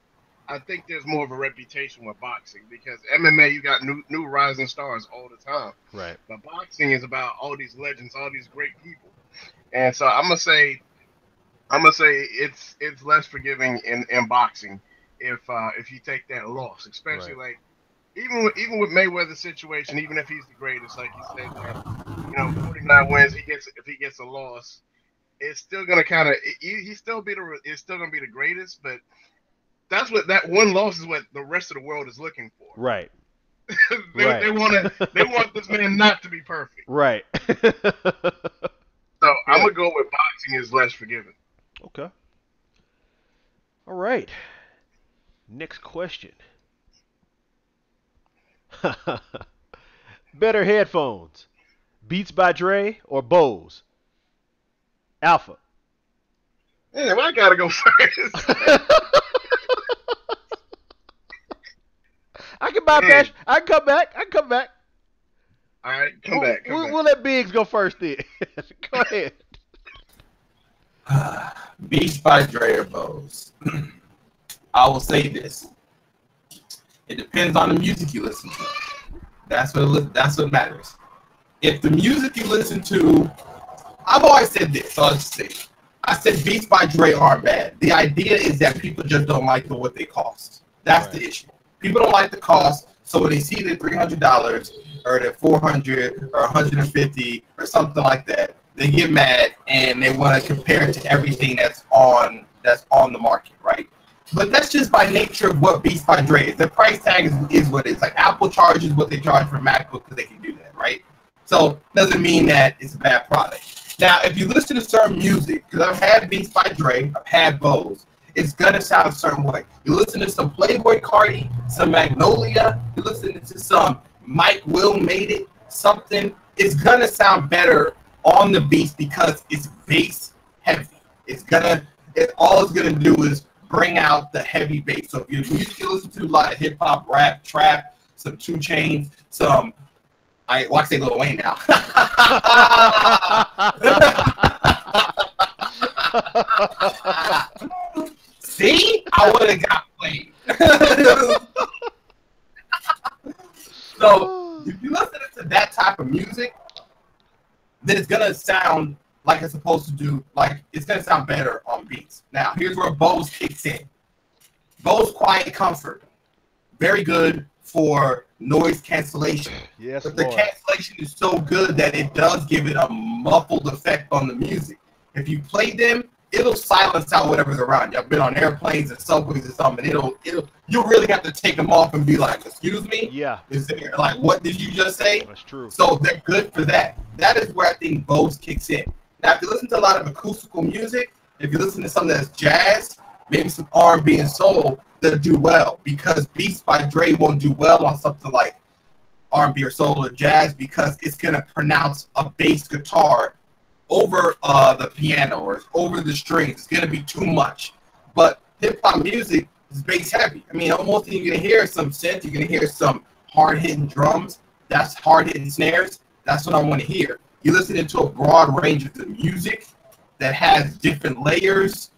I think there's more of a reputation with boxing because MMA, you got new rising stars all the time. Right. But boxing is about all these legends, all these great people. And so I'm gonna say it's less forgiving in boxing if you take that loss, especially like even with Mayweather's situation, even if he's the greatest, like you said, 49 wins, if he gets a loss, it's still gonna kind of it's still gonna be the greatest, but that one loss is what the rest of the world is looking for. Right. They want this man not to be perfect. Right. So I'm gonna go with boxing is less forgiving. Okay. All right. Next question. Better headphones, Beats by Dre or Bose? Alpha. Damn, I gotta go first. I can Man, bypass. I can come back. I can come back. all right, come back, come back. We'll let Biggs go first then. Go ahead. Beats by Dre or Bose. I will say this: it depends on the music you listen to. That's what matters. If the music you listen to, I've always said this, so I'll just say it. I said beats by Dre aren't bad. The idea is that people just don't like what they cost. That's the issue. People don't like the cost, so when they see the $300 or the 400 or 150 or something like that, they get mad and they want to compare it to everything that's on the market, right? But that's just by nature of what Beats by Dre is. The price tag is what it is. Like Apple charges what they charge for MacBook because they can do that, right? So doesn't mean that it's a bad product. Now, if you listen to certain music, because I've had Beats by Dre, I've had Bose, it's gonna sound a certain way. You listen to some Playboy Cardi, some Magnolia, you listen to some Mike Will Made It, something, it's gonna sound better on the beats because it's bass heavy. All it's gonna do is bring out the heavy bass. So if you listen to a lot of hip hop, rap, trap, some 2 Chainz, some I say Lil Wayne now. See, I would have got played. So if you listen to that type of music, then it's gonna sound like it's supposed to do. Like it's gonna sound better on beats. Now here's where Bose kicks in. Bose Quiet Comfort, very good for noise cancellation. Yes, but the Lord. cancellation is so good that it does give it a muffled effect on the music. If you play them, it'll silence out whatever's around you. I've been on airplanes and subways or something. You really have to take them off and be like, excuse me? Yeah. Is there like what did you just say? That's true. So they're good for that. That is where I think Bose kicks in. Now if you listen to a lot of acoustical music, if you listen to something that's jazz, maybe some R&B and soul, they'll do well because Beats by Dre won't do well on something like R&B or soul or jazz because it's going to pronounce a bass guitar over the piano or over the strings. It's going to be too much. But hip-hop music is bass heavy. I mean, almost you're going to hear some synth. You're going to hear some hard-hitting drums. That's hard-hitting snares. That's what I want to hear. You're listening to a broad range of the music that has different layers,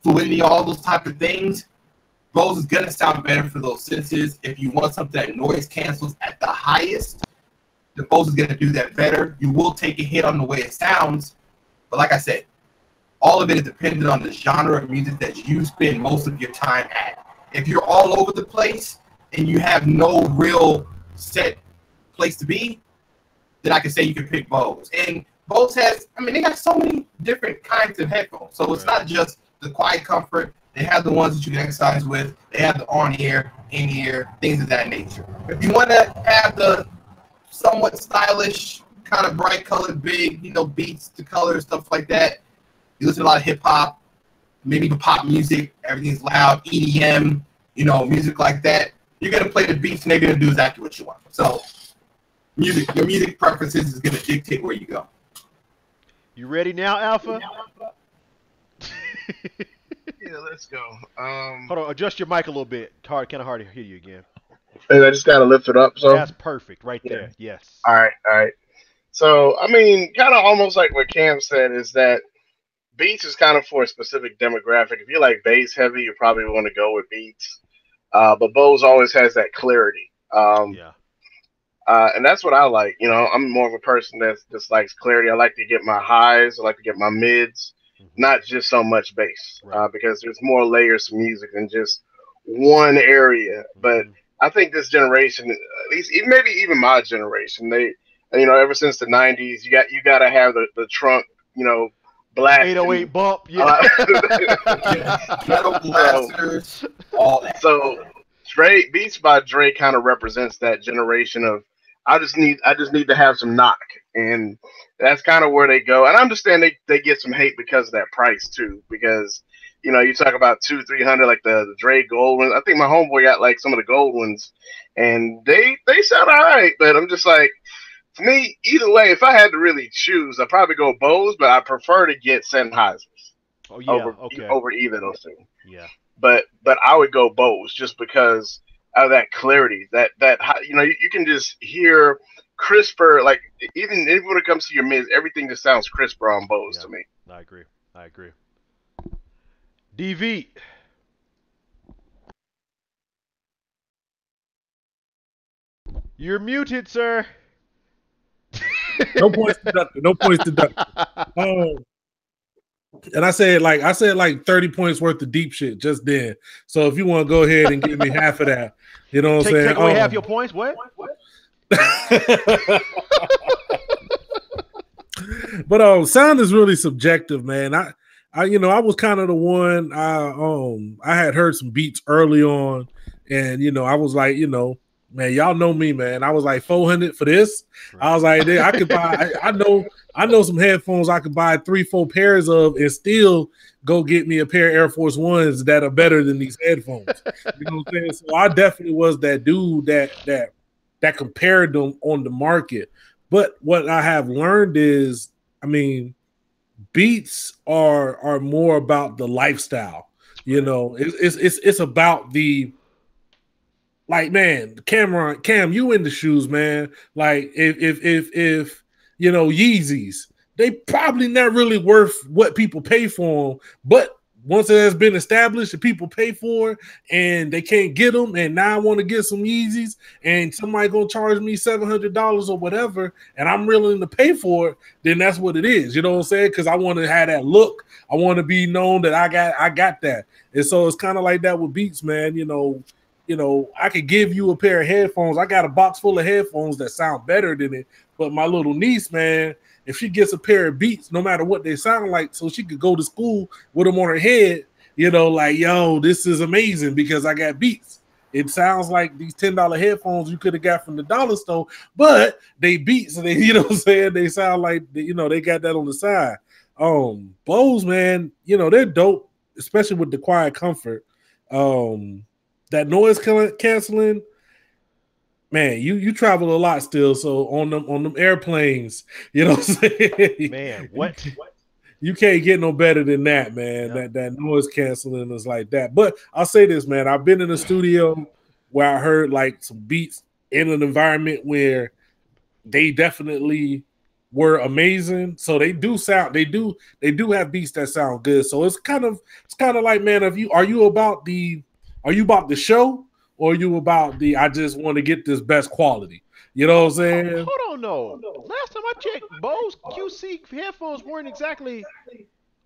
fluidity, all those type of things. Bose is going to sound better for those senses. If you want something that noise cancels at the highest, the Bose is going to do that better. You will take a hit on the way it sounds. But like I said, all of it is dependent on the genre of music that you spend most of your time at. If you're all over the place and you have no real set place to be, then I can say you can pick Bose. And Bose has, I mean, they got so many different kinds of headphones. So it's not just the Quiet Comfort. They have the ones that you can exercise with. They have the on-ear, in-ear, things of that nature. If you want to have the somewhat stylish, kind of bright-colored, big, beats, the colors, stuff like that, you listen to a lot of hip-hop, maybe the pop music, everything's loud, EDM, music like that, you're going to play the beats and they're going to do exactly what you want. So your music preferences is going to dictate where you go. You ready now, Alpha? Yeah, let's go. Hold on, adjust your mic a little bit. Kind of hard to hear you again. And I just gotta lift it up. So that's perfect, right there. Yes. All right. So I mean, kind of almost like what Cam said is that beats is kind of for a specific demographic. If you like bass heavy, you probably want to go with beats. But Bose always has that clarity. Yeah. And that's what I like. I'm more of a person that just likes clarity. I like to get my highs. I like to get my mids, not just so much bass, because there's more layers to music than just one area. But I think this generation, at least maybe even my generation, they, ever since the '90s, you got to have the trunk, blast. 808 bump, yeah. Metal blasters, all that. So Beats by Dre kind of represents that generation of I just need to have some knock, and that's kind of where they go. And I understand they get some hate because of that price too, because You know, you talk about 200-300, like the Dre gold ones. I think my homeboy got like some of the gold ones, and they sound all right. But I'm just like, for me, either way, if I had to really choose, I'd probably go Bose, but I prefer to get Sennheisers Oh yeah, okay, over either of those two. yeah, But I would go Bose just because of that clarity. That you know, you can just hear crisper. Like even when it comes to your mids, everything just sounds crisper on Bose yeah. to me. I agree. I agree. DV. You're muted, sir. No points deducted. No points deducted. Oh, and I said like 30 points worth of deep shit just then. So if you want to go ahead and give me half of that, you know what I'm saying? Take away half your points. What? But sound is really subjective, man. I I was kind of the one. I had heard some beats early on, and I was like, man, y'all know me, man. I was like 400 for this. I was like, I could buy. I know some headphones I could buy 3-4 pairs of and still go get me a pair of Air Force Ones that are better than these headphones. You know what I'm saying? So I definitely was that dude that compared them on the market. But what I have learned is, I mean, beats are more about the lifestyle. It's about the, like, man, Cam, you in the shoes, man. Like if Yeezys, they probably not really worth what people pay for them, but once it has been established that people pay for it and they can't get them, and now I want to get some Yeezys, and somebody gonna charge me $700 or whatever, and I'm willing to pay for it, then that's what it is. You know what I'm saying? Because I want to have that look. I want to be known that I got that. And so it's kind of like that with beats, man. I could give you a pair of headphones. I got a box full of headphones that sound better than it. But my little niece, man, if she gets a pair of Beats, no matter what they sound like, so she could go to school with them on her head, like, yo, this is amazing because I got Beats. It sounds like these $10 headphones you could have got from the dollar store, but they Beats, and they, what I'm saying? They sound like, they got that on the side. Bose, man, they're dope, especially with the quiet comfort. That noise canceling, man, you travel a lot still. So on them airplanes, what I'm saying? Man, what? You can't get no better than that, man. Yep. That noise canceling is like that. But I'll say this, man. I've been in a studio where I heard like some beats in an environment where they definitely were amazing. So they do have beats that sound good. So it's kind of like, man, are you about the show, or are you about the, I just want to get this best quality? You know what I'm saying? Hold on, no. Last time I checked, Bose QC headphones weren't exactly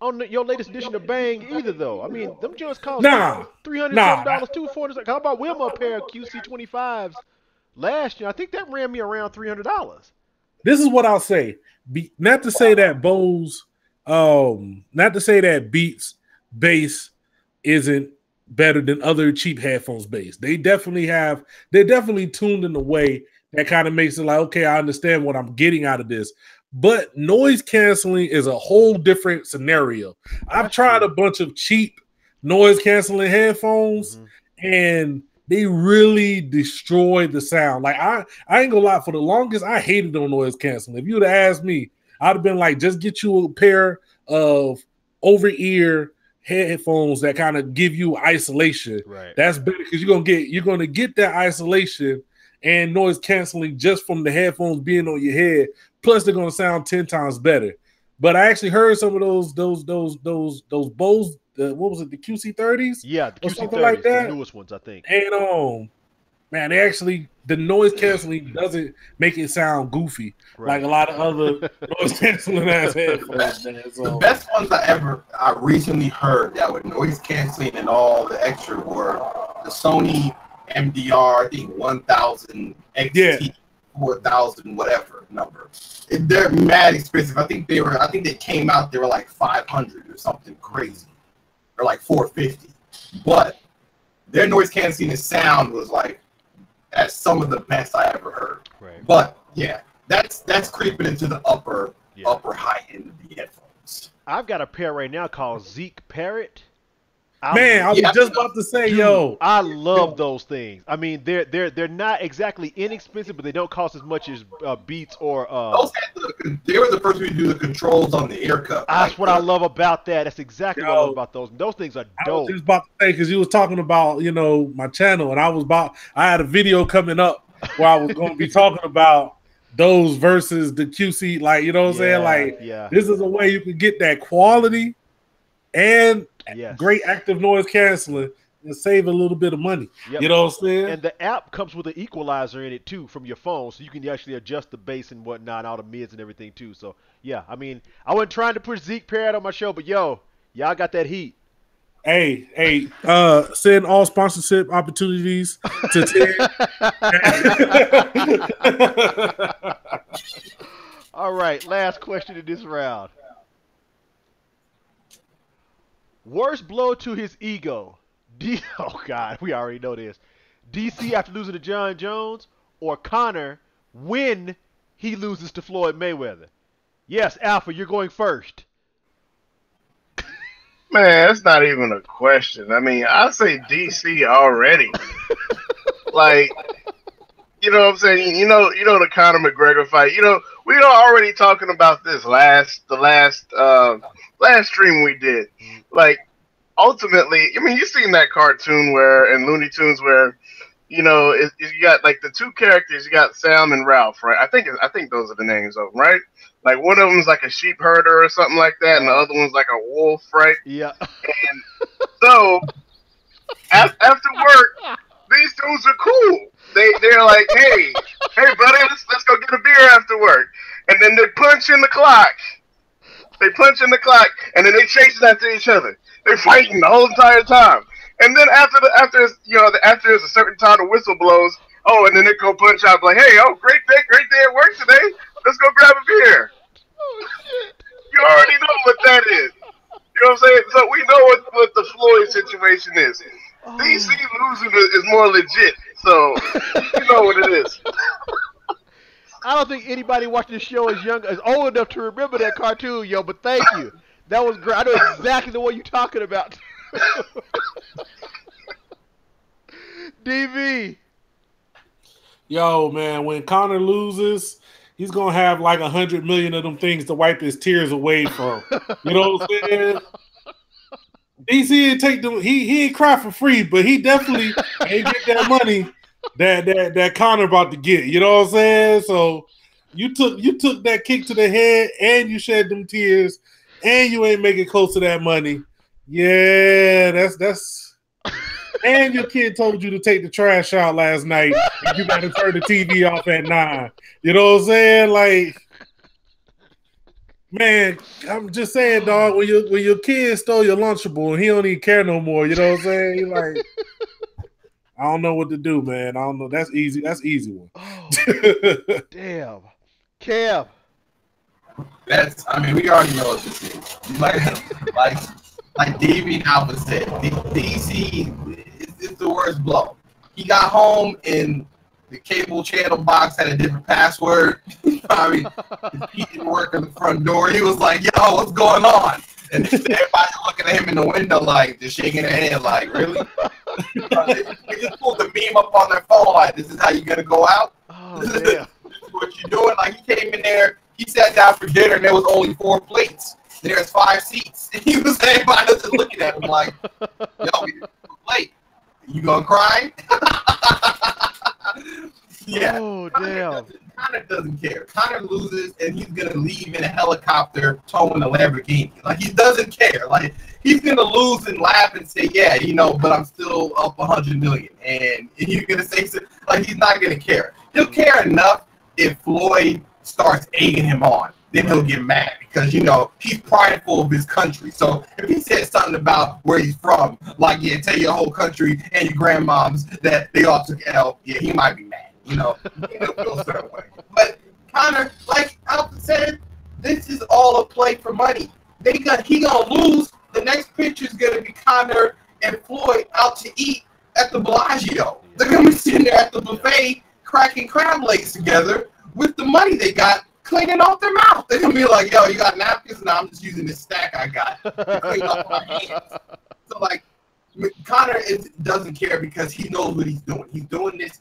on your latest edition of Bang either, though. I mean, them joints cost $300 too. $400. How about Wilma a pair of QC 25s last year? I think that ran me around $300. This is what I'll say. Not to say that Bose, not to say that Beats bass isn't better than other cheap headphones bass. They're definitely tuned in a way that kind of makes it like, okay, I understand what I'm getting out of this. But noise canceling is a whole different scenario. I've tried a bunch of cheap noise canceling headphones, and they really destroy the sound. Like I ain't gonna lie, for the longest I hated on noise canceling. If you'd have asked me, I'd have been like, just get you a pair of over-ear headphones that kind of give you isolation. Right. That's better because you're gonna get that isolation and noise canceling just from the headphones being on your head. Plus, they're gonna sound 10 times better. But I actually heard some of those Bose, what was it, the QC30s? Yeah, the QC30s, like that. The newest ones, I think. And man, the noise canceling doesn't make it sound goofy like a lot of other noise canceling ass headphones. Man. So, the best ones I recently heard that with noise canceling and all the extra were the Sony MDR, I think 1000 XT 4000 whatever number. They're mad expensive. I think they came out, they were like 500 or something crazy, or like 450. But their noise canceling sound was like that's some of the best I ever heard. Right. But yeah, that's creeping into the upper high end of the headphones. I've got a pair right now called Zeke Parrot. Man, I was just about to say, Dude, yo. I love those things. I mean, they're not exactly inexpensive, but they don't cost as much as Beats or. They were the first people to do the controls on the air cup. That's what I love about that. That's exactly what I love about those. Those things are I dope. was just about to say, because you was talking about, my channel, and I had a video coming up where I was going to be talking about those versus the QC, like, you know what I'm saying? Like, this is a way you can get that quality and great active noise canceling and save a little bit of money. Yep. You know what I'm saying? And the app comes with an equalizer in it too from your phone, so you can actually adjust the bass and whatnot, all the mids and everything too. So yeah, I mean, I wasn't trying to push Zeke Parrott on my show, but y'all got that heat. Hey, send all sponsorship opportunities to T.E.N.S. All right, last question in this round. Worst blow to his ego. Oh, God, we already know this. DC after losing to John Jones, or Conor when he loses to Floyd Mayweather? Yes, Alpha, you're going first. Man, it's not even a question. I mean, I say DC already. Like, you know what I'm saying? You know the Conor McGregor fight. We are already talking about this the last stream we did. Like, ultimately, I mean, you've seen that cartoon in Looney Tunes where, you got like the two characters. You got Sam and Ralph, right? I think those are the names of them, right? Like one of them's like a sheep herder or something like that, and the other one's like a wolf, right? Yeah. And so after work, these dudes are cool. They're like, hey, buddy, let's go get a beer after work, and then they punch in the clock. And then they chase after each other. They're fighting the whole entire time. And then after there's a certain time the whistle blows. Oh, and then they go punch out like, hey, great day at work today. Let's go grab a beer. Oh, shit. You already know what that is. You know what I'm saying? So we know what the Floyd situation is. DC losing is more legit. So you know what it is. I don't think anybody watching the show is old enough to remember that cartoon, yo. But thank you. That was great. I know exactly the one you're talking about. DV. Yo, man, when Conor loses, he's gonna have like 100 million of them things to wipe his tears away from. You know what I'm saying? DC didn't take them. He ain't cry for free, but he definitely ain't get that money that Conor about to get. You know what I'm saying? So you took that kick to the head, and you shed them tears, and you ain't making close to that money. Yeah, that's. And your kid told you to take the trash out last night, and you got to turn the TV off at 9. You know what I'm saying? Like, man, I'm just saying, dog. When your kid stole your Lunchable and he don't even care no more, you know what I'm saying? He like, I don't know what to do, man. I don't know. That's easy. That's easy one. Oh, damn, Kev. I mean, we already know what this is. Like David Alpha said, DC is the worst blow. He got home and the cable channel box had a different password. Probably his key didn't work on the front door. He was like, yo, what's going on? And everybody looking at him in the window like, just shaking their head like, really? They just pulled the meme up on their phone like, this is how you're going to go out? Oh, this damn. is what you're doing? Like, he came in there, he sat down for dinner, and there was only 4 plates. There's 5 seats. And he was everybody was just looking at him like, yo, you're late. You gonna cry? Yeah. Oh, damn. Conor doesn't care. Conor loses, and he's gonna leave in a helicopter towing a Lamborghini. Like, he doesn't care. Like, he's gonna lose and laugh and say, yeah, but I'm still up 100 million. And he's gonna say, like, he's not gonna care. He'll care enough if Floyd starts egging him on. Then he'll get mad because, he's prideful of his country. So if he said something about where he's from, like, yeah, tell your whole country and your grandmoms that they all took L, yeah, he might be mad, He'll feel a certain way. But Conor, like Alpha said, this is all a play for money. He gonna lose. The next picture is gonna be Conor and Floyd out to eat at the Bellagio. They're gonna be sitting there at the buffet cracking crab legs together with the money they got cleaning off their mouth. They're gonna be like, yo, you got napkins? No, I'm just using this stack I got to clean off my hands. So, like, Connor doesn't care because he knows what he's doing. He's doing this.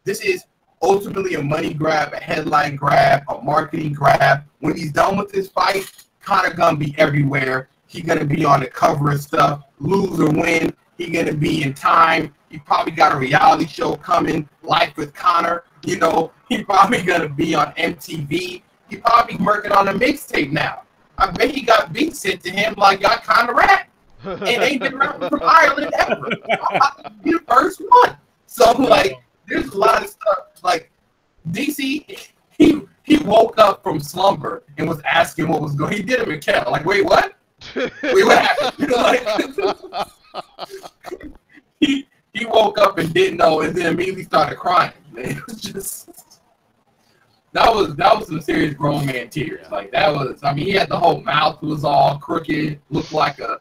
This is ultimately a money grab, a headline grab, a marketing grab. When he's done with this fight, Connor gonna be everywhere. He's gonna be on the cover of stuff, lose or win. He's gonna be in time. He probably got a reality show coming, Life with Connor. You know, he probably gonna be on MTV. He probably working on a mixtape now. I bet he got beats sent to him like got Connor rap. And ain't been rapping from Ireland ever. I'm about to be the first one. So like, there's a lot of stuff. Like DC, he woke up from slumber and was asking what was going. He did it with Kel. Like, wait, what? Wait, what happened? You know, like, he woke up and didn't know, and then immediately started crying. Man, it was just that was some serious grown man tears. Like that was. I mean, he had the whole mouth was all crooked, looked like the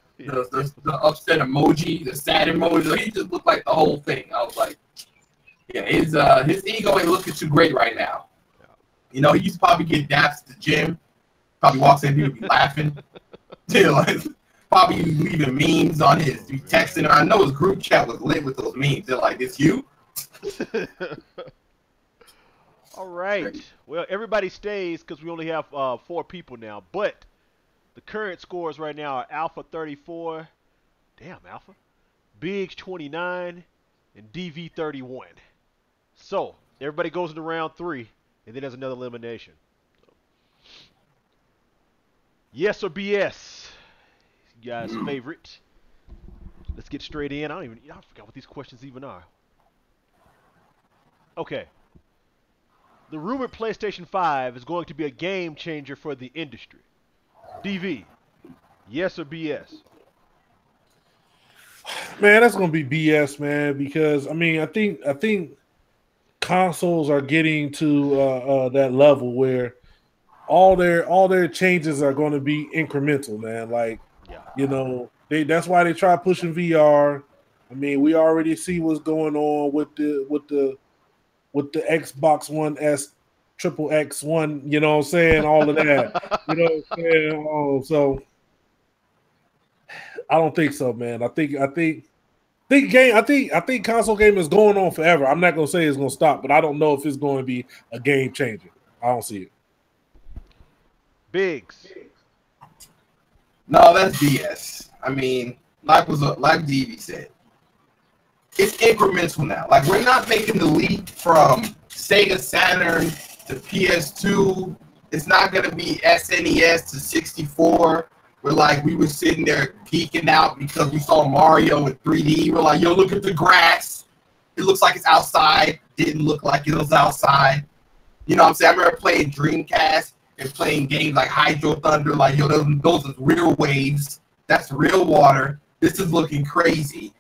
upset emoji, the sad emoji. Like, he just looked like the whole thing. I was like, yeah, his ego ain't looking too great right now. You know, he used to probably get daps at the gym. Probably walks in, people be laughing. Like, probably leaving memes on his texting. I know his group chat was lit with those memes. They're like, "It's you." All right. Well, everybody stays because we only have 4 people now. But the current scores right now are Alpha 34. Damn, Alpha. Biggs 29 and DV 31. So everybody goes into round 3, and then there's another elimination. So. Yes or BS? You guys' favorite. Let's get straight in. I forgot what these questions even are. Okay. The rumored PlayStation 5 is going to be a game changer for the industry. DV, yes or BS? Man, that's gonna be BS, man. Because I mean, I think consoles are getting to that level where all their changes are going to be incremental, man. Like, you know, that's why they try pushing VR. I mean, we already see what's going on with the Xbox One S, triple X1. You know what I'm saying? All of that. You know what I'm saying? So I don't think so, man. I think console gaming is going on forever. I'm not gonna say it's gonna stop, but I don't know if it's going to be a game changer. I don't see it. Biggs. No, that's BS. I mean, like DV said, it's incremental now. Like, we're not making the leap from Sega Saturn to PS2. It's not gonna be SNES to 64. We're like, we were sitting there geeking out because we saw Mario in 3D. We're like, yo, look at the grass. It looks like it's outside. Didn't look like it was outside. You know what I'm saying? I remember playing Dreamcast and playing games like Hydro Thunder. Like, yo, those are real waves. That's real water. This is looking crazy.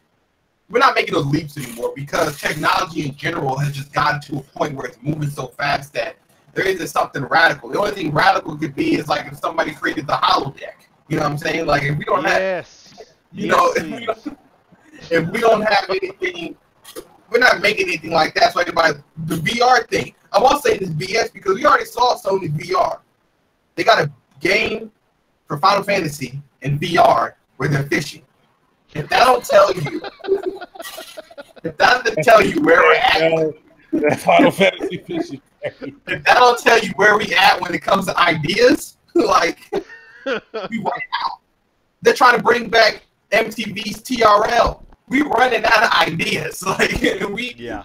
We're not making those leaps anymore because technology in general has just gotten to a point where it's moving so fast that there isn't something radical. The only thing radical could be is like if somebody created the holodeck. You know what I'm saying? Like, if we don't have, you know, if we don't have anything, we're not making anything like that. So everybody, the VR thing, I won't say this BS because we already saw Sony VR. They got a game for Final Fantasy in VR where they're fishing. If that don't tell you, if that doesn't tell you where we're at, that Final Fantasy fishing. If that don't tell you where we at when it comes to ideas, like. We run out. They're trying to bring back MTV's TRL. We running out of ideas. Like the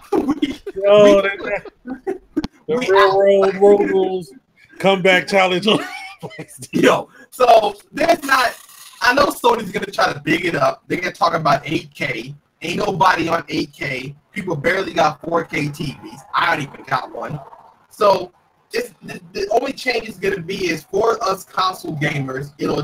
railroad road rules comeback challenge. Yo, so there's not. I know Sony's gonna try to big it up. They're gonna talk about 8K. Ain't nobody on 8K. People barely got 4K TVs. I don't even got one. So. The only change is going to be is for us console gamers, it'll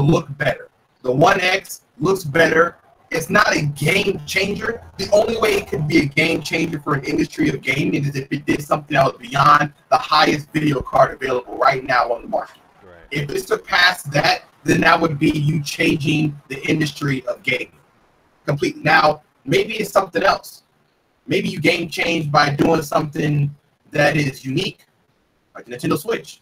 look better. The One X looks better. It's not a game changer. The only way it could be a game changer for an industry of gaming is if it did something else beyond the highest video card available right now on the market. Right. If it surpassed that, then that would be you changing the industry of gaming completely. Now, maybe it's something else. Maybe you game change by doing something that is unique, like Nintendo Switch.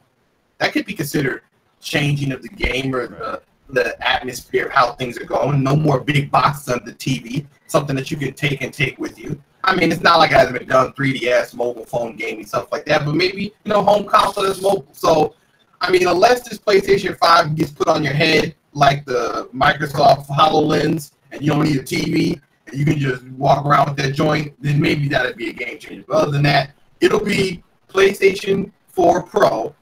That could be considered changing of the game or the atmosphere of how things are going. No more big boxes on the TV, something that you can take with you. I mean, it's not like it hasn't been done, 3DS, mobile phone gaming, stuff like that, but maybe, home console is mobile. So, I mean, unless this PlayStation 5 gets put on your head like the Microsoft HoloLens and you don't need a TV and you can just walk around with that joint, then maybe that'd be a game changer. But other than that, it'll be PlayStation 4 Pro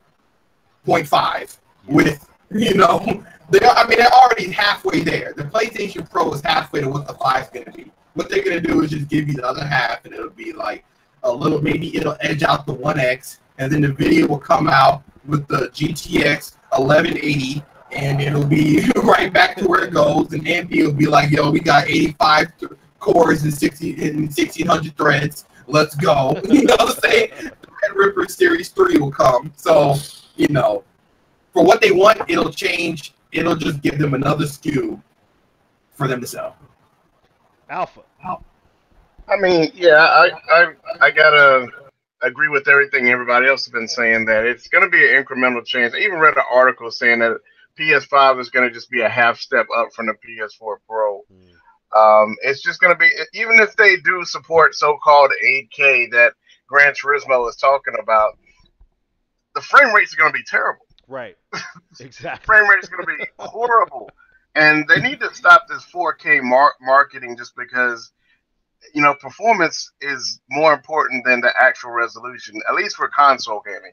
0.5 with, they're already halfway there. The PlayStation Pro is halfway to what the 5 is going to be. What they're going to do is just give you the other half, and it'll be like a little, maybe it'll edge out the 1X, and then the video will come out with the GTX 1180, and it'll be right back to where it goes, and AMD will be like, yo, we got 85 cores and 1600 threads. Let's go. You know what I'm saying? The Red Ripper Series 3 will come. So, for what they want, it'll change. It'll just give them another SKU for them to sell. Alpha. I mean, yeah, I gotta agree with everything everybody else has been saying, that it's gonna be an incremental change. I even read an article saying that PS5 is gonna just be a half step up from the PS4 Pro. It's just gonna be, even if they do support so-called 8K that Gran Turismo is talking about, the frame rates are gonna be terrible. Right. Exactly. Frame rate is gonna be horrible. And they need to stop this 4K marketing, just because, performance is more important than the actual resolution, at least for console gaming.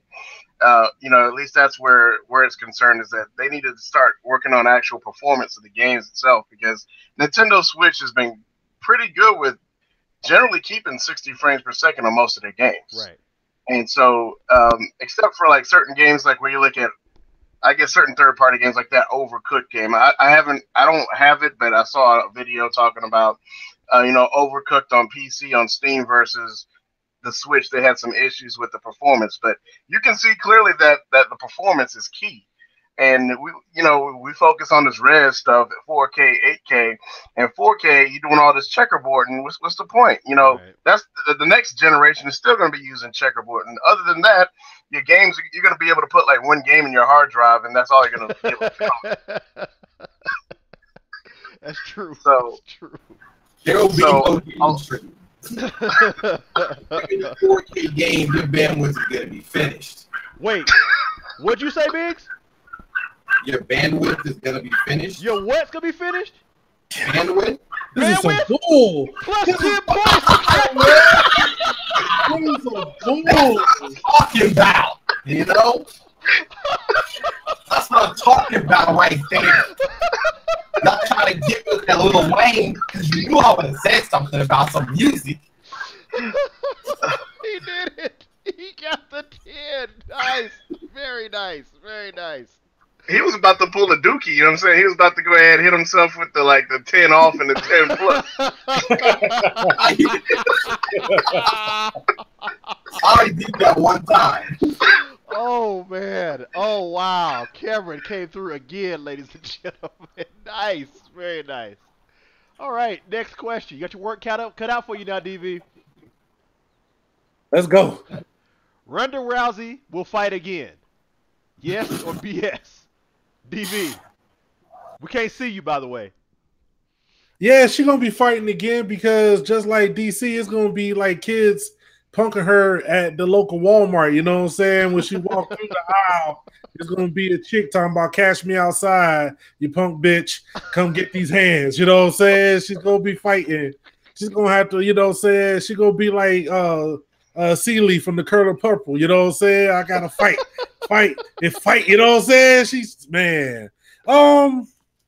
At least that's where it's concerned, is that they need to start working on actual performance of the games itself, because Nintendo Switch has been pretty good with generally keeping 60 frames per second on most of their games. Right. And so, except for like certain games, like where you look at, I guess, certain third-party games like that Overcooked game. I don't have it, but I saw a video talking about, Overcooked on PC on Steam versus the Switch. They had some issues with the performance, but you can see clearly that the performance is key. And we focus on this red stuff at 4K, 8K, and 4K. You're doing all this checkerboard, and what's the point? Right. That's the next generation is still going to be using checkerboard. And other than that, your games, you're going to be able to put like one game in your hard drive, and that's all you're going to be able to count. That's true. So, that's true. There'll be no game stream. In a 4K game, your bandwidth is going to be finished. Wait, what'd you say, Biggs? Your bandwidth is going to be finished. Your what's gonna be finished? Bandwidth? This is some bull. Plus 10 points. This is some bull. That's what I'm talking about, That's what I'm talking about right there. Not trying to get with that Lil Wayne, because you knew I would have said something about some music. He did it. He got the 10. Nice. Very nice. Very nice. He was about to pull a dookie, you know what I'm saying? He was about to go ahead and hit himself with the 10 off and the 10 plus. I did that one time. Oh, man. Oh, wow. Cameron came through again, ladies and gentlemen. Nice. Very nice. All right. Next question. You got your work cut out for you now, DV. Let's go. Ronda Rousey will fight again. Yes or BS? DV. We can't see you, by the way. Yeah, she's going to be fighting again, because just like DC, it's going to be like kids punking her at the local Walmart, you know what I'm saying? When she walks through the aisle, it's going to be a chick talking about cash me outside, you punk bitch, come get these hands, you know what I'm saying? She's going to be fighting. She's going to have to, you know what I'm saying? She's going to be like Sealy from the Color Purple, you know what I'm saying? I got to fight, you know what I'm saying? She's, man. I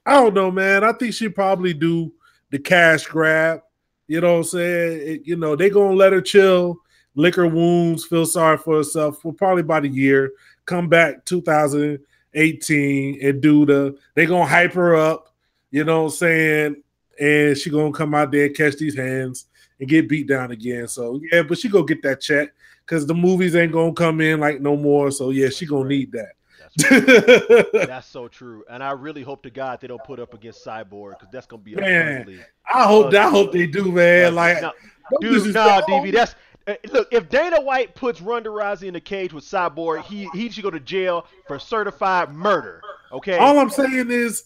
don't know, man. I think she probably do the cash grab, you know what I'm saying? They going to let her chill, lick her wounds, feel sorry for herself for probably about a year, come back 2018 and they going to hype her up, you know what I'm saying? And she going to come out there and catch these hands and get beat down again. So, yeah, but she going to get that check, because the movies ain't going to come in like no more. So, yeah, she going to need that. That's so true. And I really hope to God they don't put up against Cyborg, because that's going to be man, ugly. I hope they do, man. Like, DV, that's look, if Dana White puts Ronda Rousey in the cage with Cyborg, he should go to jail for certified murder. Okay. All I'm saying is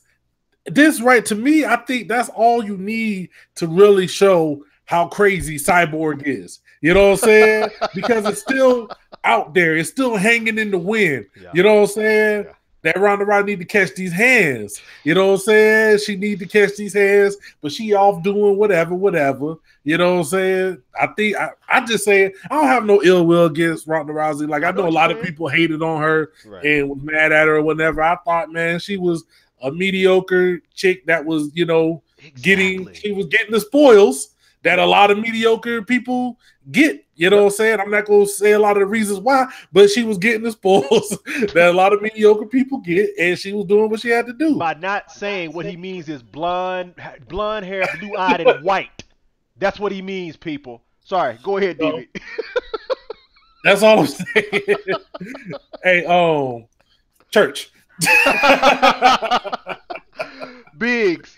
this right to me, I think that's all you need to really show how crazy Cyborg is. You know what I'm saying? Because it's still out there. It's still hanging in the wind. Yeah. You know what I'm saying? Yeah. That Ronda Rousey need to catch these hands. You know what I'm saying? She need to catch these hands, but she off doing whatever. You know what I'm saying? I think I just say I don't have no ill will against Ronda Rousey. Like I know a what you're lot of saying. people hated on her Right. and was mad at her or whatever. I thought, man, she was a mediocre chick that was, you know, Exactly. she was getting the spoils that a lot of mediocre people get. You know what I'm saying? I'm not going to say a lot of the reasons why, but she was getting the spoils that a lot of mediocre people get, and she was doing what she had to do. By not saying what he means is blonde hair, blue eyed, and white. That's what he means, people. Sorry, go ahead, So, DB. that's all I'm saying. Hey, Church. Biggs.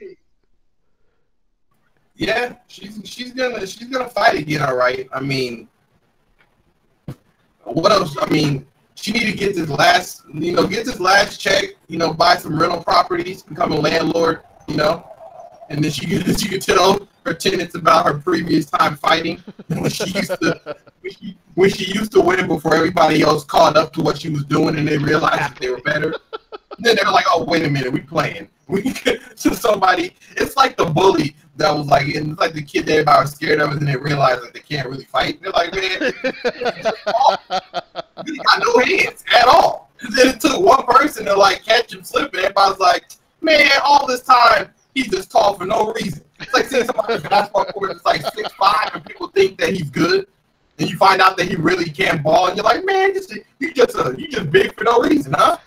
Yeah, she's gonna fight again, all right. I mean, what else? I mean, she need to get this last check, buy some rental properties, become a landlord, and then she can tell her tenants about her previous time fighting when she used to win before everybody else caught up to what she was doing and they realized that they were better. And then they were like, "Oh, wait a minute, we playing." So somebody, it's like the bully that was like, and it's like the kid that everybody was scared of, and then they realize that they can't really fight. They're like, "Man, you got no hands at all." And then it took one person to like catch him slipping. Everybody's like, "Man, all this time he's just tall for no reason." It's like seeing somebody on the basketball court that's like 6'5" and people think that he's good, and you find out that he really can't ball, and you're like, "Man, you just big for no reason, huh?"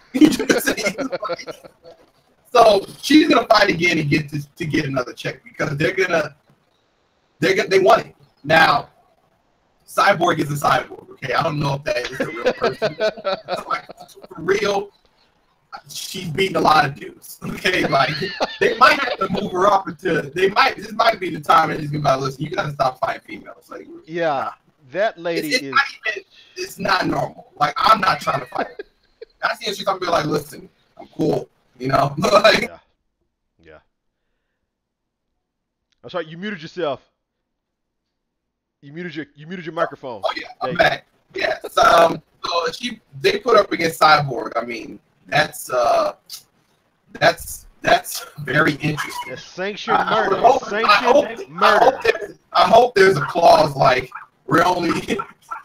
So she's gonna fight again and get another check because they want it. Now, Cyborg is a cyborg, okay? I don't know if that is a real person. Like, for real, she's beating a lot of dudes. Okay, like they might have to move her up this might be the time that he's gonna be like, "Listen, you gotta stop fighting females." Like, yeah, that lady it's not normal. Like, I'm not trying to fight her. I see her, she's gonna be like, "Listen, I'm cool." Like, yeah. I'm sorry, you muted yourself. You muted your microphone. Oh yeah, I'm back. Yeah. So they put up against Cyborg. I mean, that's very interesting. It's sanctioned murder. I hope there's a clause like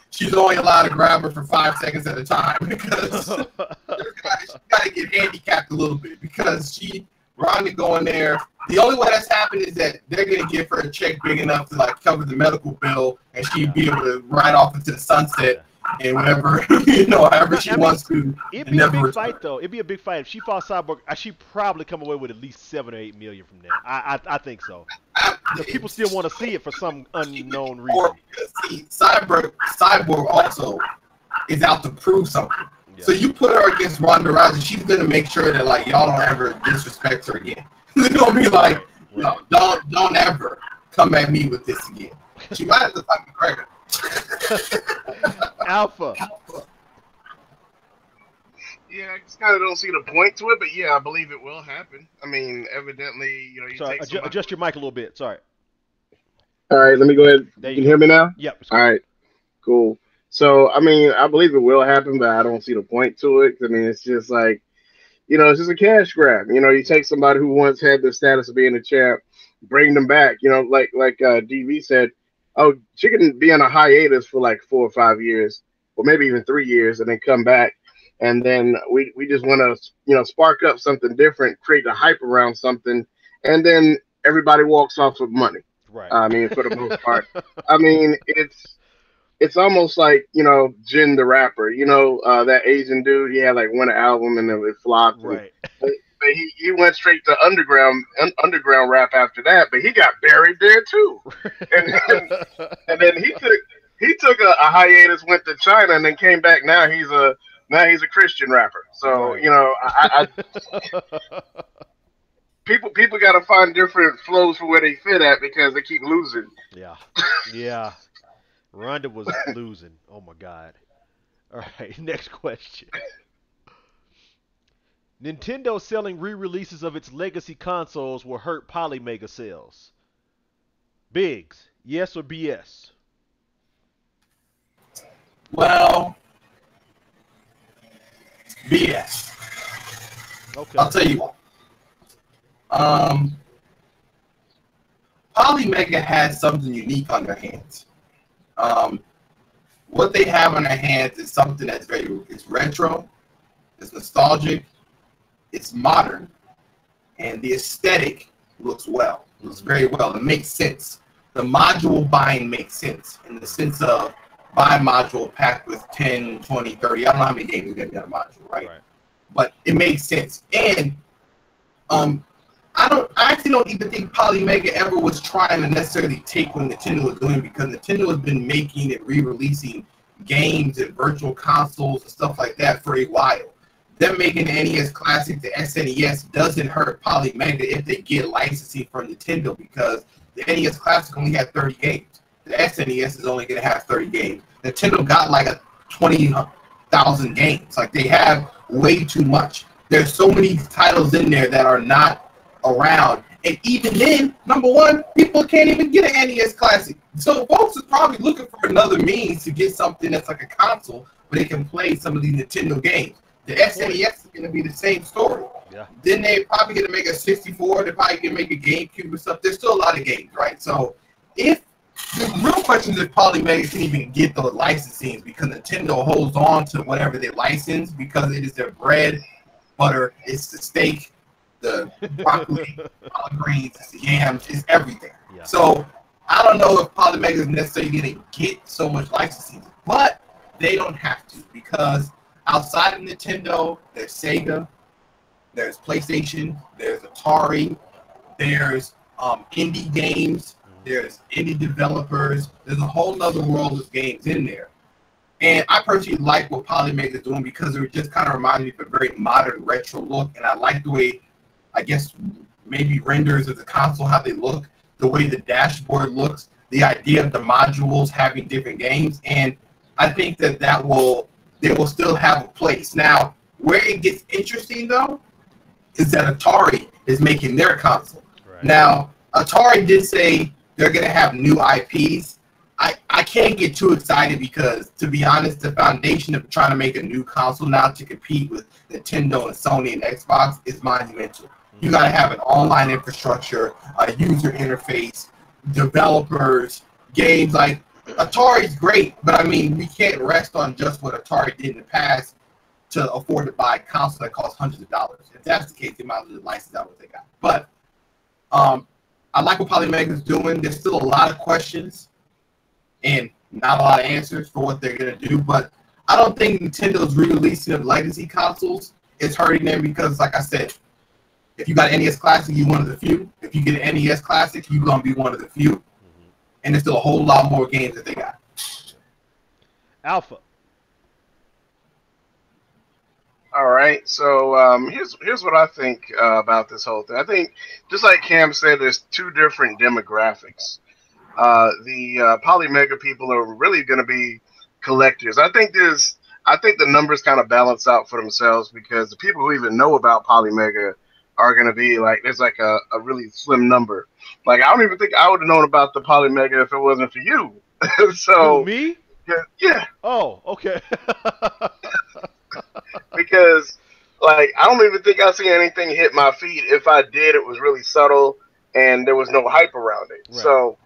she's only allowed to grab her for 5 seconds at a time because she's got to get handicapped a little bit because Ronda going there. The only way that's happened is that they're going to give her a check big enough to like cover the medical bill and she'd be able to ride off into the sunset and whatever, however she wants to. It'd be a big fight, though. It'd be a big fight. If she fought Cyborg, she'd probably come away with at least 7 or 8 million from that. I think so. People still want to see it for some unknown reason. See, Cyborg also is out to prove something. Yeah. So you put her against Ronda Rousey, she's gonna make sure that like y'all don't ever disrespect her again. They're gonna be like, "No, don't ever come at me with this again." She might have to fight McGregor. Alpha. Yeah, I just kind of don't see the point to it, but yeah, I believe it will happen. I mean, evidently, Sorry, adjust your mic a little bit. Sorry. All right, let me go ahead. You can hear me now? Yep. All right, cool. So, I mean, I believe it will happen, but I don't see the point to it. I mean, it's just like, it's just a cash grab. You take somebody who once had the status of being a champ, bring them back. Like DV said, oh, she can be on a hiatus for like 4 or 5 years, or maybe even 3 years, and then come back. And then we just want to, spark up something different, create the hype around something, and then everybody walks off with money. Right. I mean, for the most part. I mean, it's almost like, Jin the rapper, that Asian dude, he had like one album and then it flopped. Right. But he went straight to underground rap after that, but he got buried there too. And then he took a hiatus, went to China, and then came back. Now he's a Christian rapper. So, right. people got to find different flows for where they fit at because they keep losing. Yeah. Ronda was losing. Oh my God. All right, next question. Nintendo selling re-releases of its legacy consoles will hurt Polymega sales. Biggs, yes or BS? Well, BS. Okay. I'll tell you what. Polymega has something unique on their hands. Um, what they have on their hands is something that's it's retro, it's nostalgic, it's modern, and the aesthetic looks very well. It makes sense. The module buying makes sense in the sense of buy a module packed with 10, 20, 30. I don't know how many games are going to be on a module, right? But it makes sense. And I actually don't even think Polymega ever was trying to necessarily take what Nintendo was doing, because Nintendo has been making and re-releasing games and virtual consoles and stuff like that for a while. Them making the NES Classic, the SNES, doesn't hurt Polymega if they get licensing from Nintendo, because the NES Classic only had 30 games. The SNES is only going to have 30 games. Nintendo got like a 20,000 games. Like, they have way too much. There's so many titles in there that are not around, and even then, number one, people can't even get an NES Classic. So folks is probably looking for another means to get something that's like a console where they can play some of these Nintendo games. The SNES is going to be the same story. Yeah. Then they're probably going to make a 64. They're probably going to make a GameCube and stuff. There's still a lot of games, right? So if the real question is if Polymega can even get those licensings, because Nintendo holds on to whatever they license because it is their bread, butter, it's the steak, the broccoli, collard greens, it's the yams, it's everything. Yeah. So I don't know if Polymega is necessarily going to get so much licensing, but they don't have to, because outside of Nintendo, there's Sega, there's PlayStation, there's Atari, there's indie games, there's indie developers, there's a whole nother world of games in there. And I personally like what Polymega is doing, because it just kind of reminds me of a very modern retro look, and I like the way, I guess, maybe renders of the console, how they look, the way the dashboard looks, the idea of the modules having different games, and I think that they will still have a place. Now, where it gets interesting, though, is that Atari is making their console. Right. Now, Atari did say they're going to have new IPs. I can't get too excited, because, to be honest, the foundation of trying to make a new console now to compete with Nintendo and Sony and Xbox is monumental. You got to have an online infrastructure, a user interface, developers, games. Like, Atari's great, but I mean, we can't rest on just what Atari did in the past to afford to buy a console that costs hundreds of dollars. If that's the case, they might as well license out what they got. But I like what Polymega is doing. There's still a lot of questions and not a lot of answers for what they're going to do. But I don't think Nintendo's re-releasing of legacy consoles is hurting them, because, like I said, if you got an NES Classic, you're one of the few. If you get an NES Classic, you're going to be one of the few. Mm-hmm. And there's still a whole lot more games that they got. Alpha. All right, so here's what I think about this whole thing. I think, just like Cam said, there's two different demographics. The Polymega people are really going to be collectors. I think the numbers kind of balance out for themselves, because the people who even know about Polymega are going to be like, there's like a really slim number. Like, I don't even think I would have known about the Polymega if it wasn't for you. So who, me? Yeah. Oh, okay. Because, like, I don't even think I see anything hit my feed. If I did, it was really subtle and there was no hype around it. Right. So,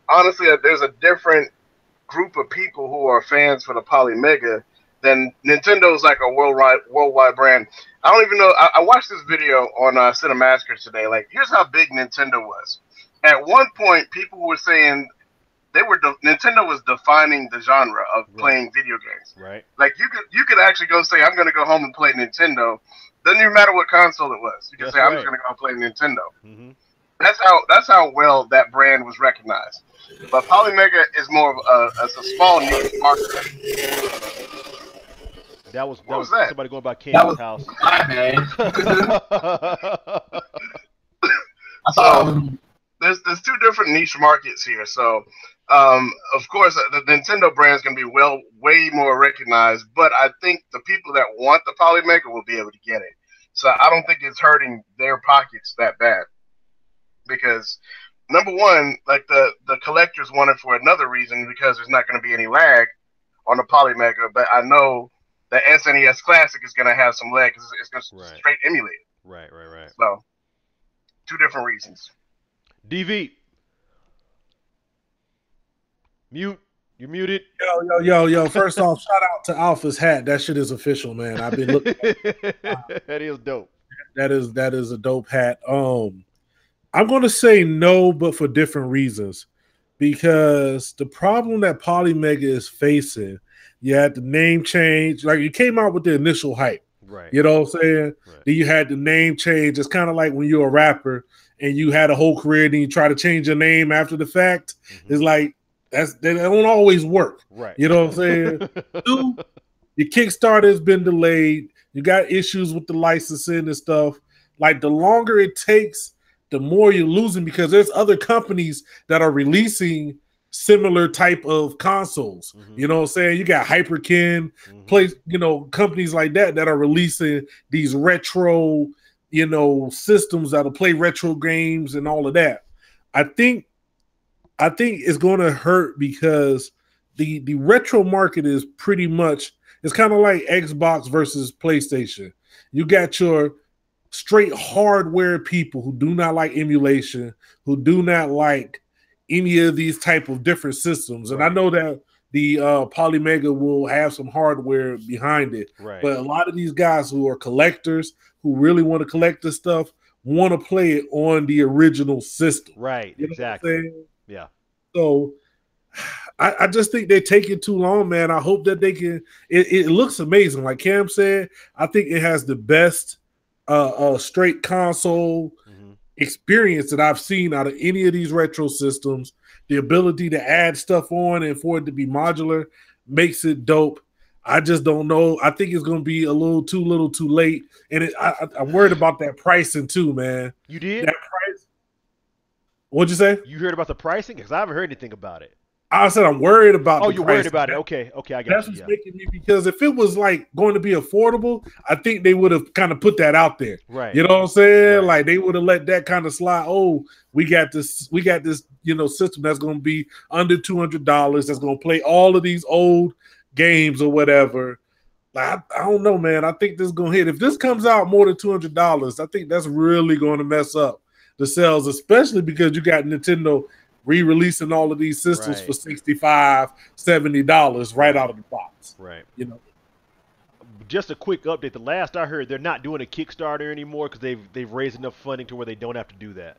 honestly, there's a different group of people who are fans for the Polymega than Nintendo's like a worldwide brand. I don't even know. I watched this video on Cinemaskers today. Like, here's how big Nintendo was. At one point, people were saying Nintendo was defining the genre of playing video games. Right. Like, you could actually go say, I'm going to go home and play Nintendo. Doesn't even matter what console it was. You can say, I'm just going to go play Nintendo. Mm-hmm. That's how well that brand was recognized. But Polymega is more of a small niche market. That was somebody going by Cam's house. My man. There's two different niche markets here. So, of course, the Nintendo brand is going to be way more recognized. But I think the people that want the Polymega will be able to get it. So I don't think it's hurting their pockets that bad because number one, like the collectors want it for another reason because there's not going to be any lag on the Polymega. But I know the SNES Classic is going to have some lag because it's going to Right. straight emulate it. Right. So two different reasons. DV, mute. You're muted. Yo. First off, shout out to Alpha's hat. That shit is official, man. I've been looking. That is dope. That is a dope hat. I'm gonna say no, but for different reasons. Because the problem that Polymega is facing, you had the name change. Like you came out with the initial hype. Right. You know what I'm saying? Right. Then you had the name change. It's kind of like when you're a rapper and you had a whole career, then you try to change your name after the fact. Mm-hmm. It's like they don't always work. Right. You know what I'm saying? Two, your Kickstarter has been delayed. You got issues with the licensing and stuff. Like the longer it takes, the more you're losing because there's other companies that are releasing similar type of consoles. Mm-hmm. You know what I'm saying? You got Hyperkin, companies like that are releasing these retro, systems that'll play retro games and all of that. I think it's going to hurt because the retro market is pretty much, it's kind of like Xbox versus PlayStation. You got your straight hardware people who do not like emulation, who do not like any of these type of different systems. And I know that the Polymega will have some hardware behind it. Right. But a lot of these guys who are collectors, who really want to collect this stuff, want to play it on the original system. Right, you know exactly. Yeah. So I just think they take it too long, man. I hope that they can. It looks amazing. Like Cam said, I think it has the best straight console experience that I've seen out of any of these retro systems. The ability to add stuff on and for it to be modular makes it dope. I just don't know. I think it's going to be a little too late. And I'm worried about that pricing too, man. You did? That price. What'd you say? You heard about the pricing? Because I haven't heard anything about it. I said I'm worried about. Oh, you're worried about it? Okay, I got That's you. what's making me, because if it was like going to be affordable, I think they would have kind of put that out there. Right. You know what I'm saying? Right. Like they would have let that kind of slide. Oh, we got this, system that's going to be under $200. That's going to play all of these old games or whatever. Like I don't know, man. I think this is going to hit. If this comes out more than $200, I think that's really going to mess up the sales, especially because you got Nintendo re-releasing all of these systems for $65, $70 right out of the box. Right. Just a quick update. The last I heard, they're not doing a Kickstarter anymore because they've raised enough funding to where they don't have to do that.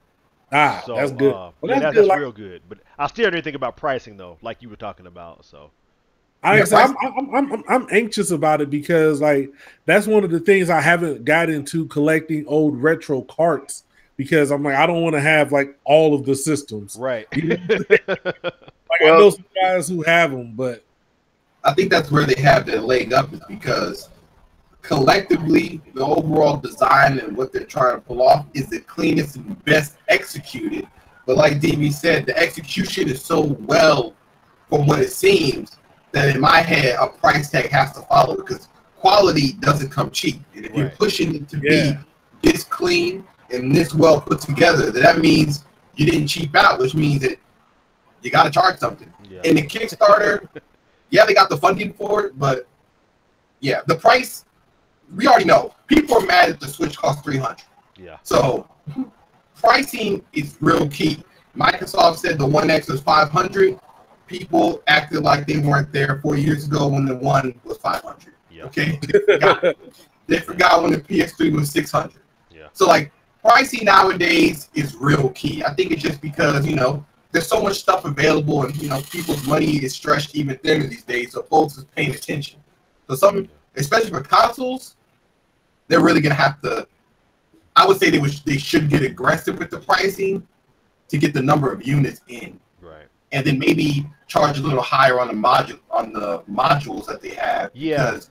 So, that's good. That's real good. But I still didn't think about pricing though, like you were talking about. So I'm anxious about it because like that's one of the things I haven't got into, collecting old retro carts. Because I'm like, I don't want to have like all of the systems. Right. I know some guys who have them, but I think that's where they have their leg up, is because collectively the overall design and what they're trying to pull off is the cleanest and best executed. But like DB said, the execution is so well from what it seems that in my head a price tag has to follow, because quality doesn't come cheap. And if you're pushing it to be this clean and this well put together, that means you didn't cheap out, which means that you got to charge something. Yeah. And the Kickstarter, they got the funding for it, but the price, we already know. People are mad that the Switch costs $300. Yeah. So pricing is real key. Microsoft said the One X was $500. People acted like they weren't there 4 years ago when the One was $500. Yeah. Okay, they forgot when the PS3 was $600. Yeah. So like, pricing nowadays is real key. I think it's just because, there's so much stuff available and, people's money is stretched even thinner these days, so folks is paying attention. So some, especially for consoles, they're really going to have to, I would say they should get aggressive with the pricing to get the number of units in. Right. And then maybe charge a little higher on the modules that they have. Yeah. Because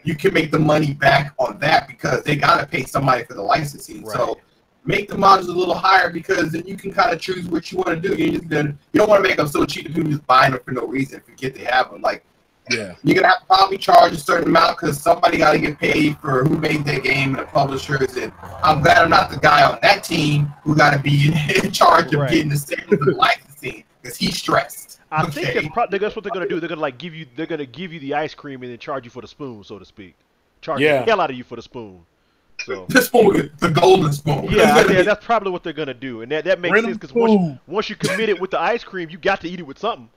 you can make the money back on that, because they got to pay somebody for the licensing. Right. So make the modules a little higher, because then you can kind of choose what you want to do. You don't want to make them so cheap that people just buying them for no reason, forget they have them. Like, Yeah. You're gonna have to probably charge a certain amount because somebody got to get paid for who made that game and the publishers. And I'm glad I'm not the guy on that team who got to be in charge of getting the sales and licensing because he's stressed. I think that's what they're gonna do. They're gonna like give you the ice cream and then charge you for the spoon, so to speak. Charge the hell out of you for the spoon. So this spoon, the golden spoon. Yeah, that's probably what they're gonna do, and that makes sense because once you commit it with the ice cream, you got to eat it with something.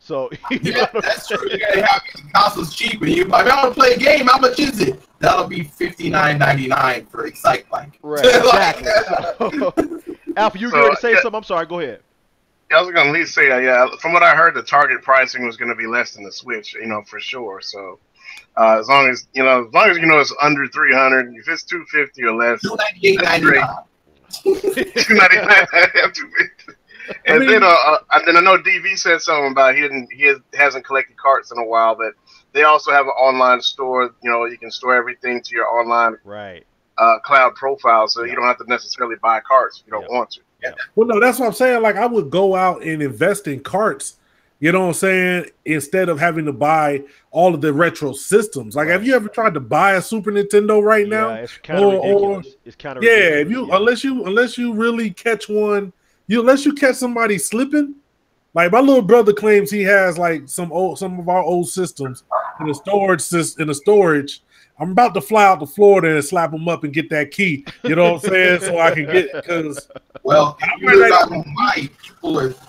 So that's true. You gotta have the consoles cheap, and you're like, I want to play a game. How much is it? That'll be $59.99 for Excite Bike. Right. Exactly. So, Alpha, you were going to say something? I'm sorry. Go ahead. I was going to at least say that. Yeah, from what I heard, the target pricing was going to be less than the Switch. For sure. So as long as it's under 300, if it's 250 or less, $298.99. $299. And then I know DV said something about he hasn't collected carts in a while, but they also have an online store. You can store everything to your online cloud profile, so you don't have to necessarily buy carts if you don't want to. Yeah. Well, no, that's what I'm saying. Like, I would go out and invest in carts. You know what I'm saying? Instead of having to buy all of the retro systems. Like, have you ever tried to buy a Super Nintendo right now? It's kind of ridiculous. It's kind of ridiculous. Unless you really catch one. Unless you catch somebody slipping, like my little brother claims he has like some of our old systems in the storage. I'm about to fly out to Florida and slap him up and get that key. You know what I'm saying? So I can get because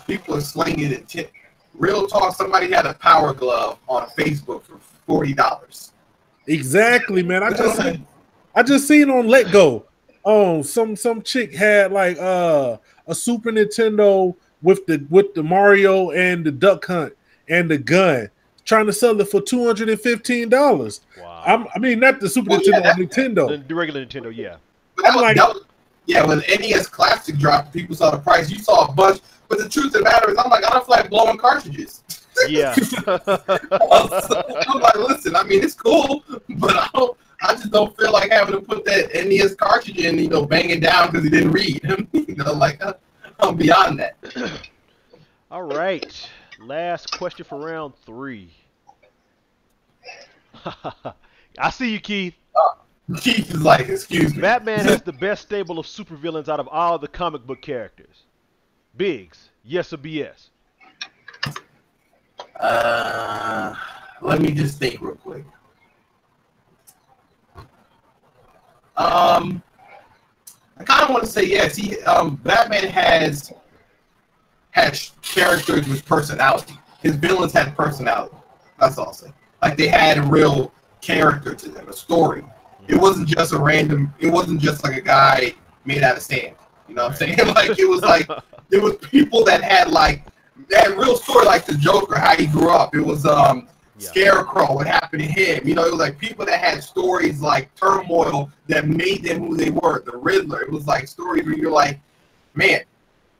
people are slinging it. Real talk. Somebody had a Power Glove on Facebook for $40. Exactly, man. I just seen on Let Go. Oh, some chick had like a Super Nintendo with the Mario and the Duck Hunt and the gun, trying to sell it for $215. Wow! I mean, not the Super Nintendo, Nintendo, the regular Nintendo, yeah. When the NES Classic dropped, people saw the price. You saw a bunch, but the truth of the matter is, I'm like, I don't feel like blowing cartridges. Yeah. I'm like, listen, I mean, it's cool, but I just don't feel like having to put that NES cartridge in, bang it down because he didn't read. I'm beyond that. All right. Last question for round 3. I see you, Keith. Keith is like, excuse me. Batman has the best stable of supervillains out of all the comic book characters. Biggs, yes or BS? Let me just think real quick. I kind of want to say yes. Batman has characters with personality. His villains had personality. That's all I'll say. Like they had a real character to them, a story. It wasn't just It wasn't just like a guy made out of sand. You know what I'm saying? It was people that had real story, like the Joker, how he grew up. It was Scarecrow, what happened to him. It was like people that had stories like turmoil that made them who they were. The Riddler. It was like stories where you're like, man,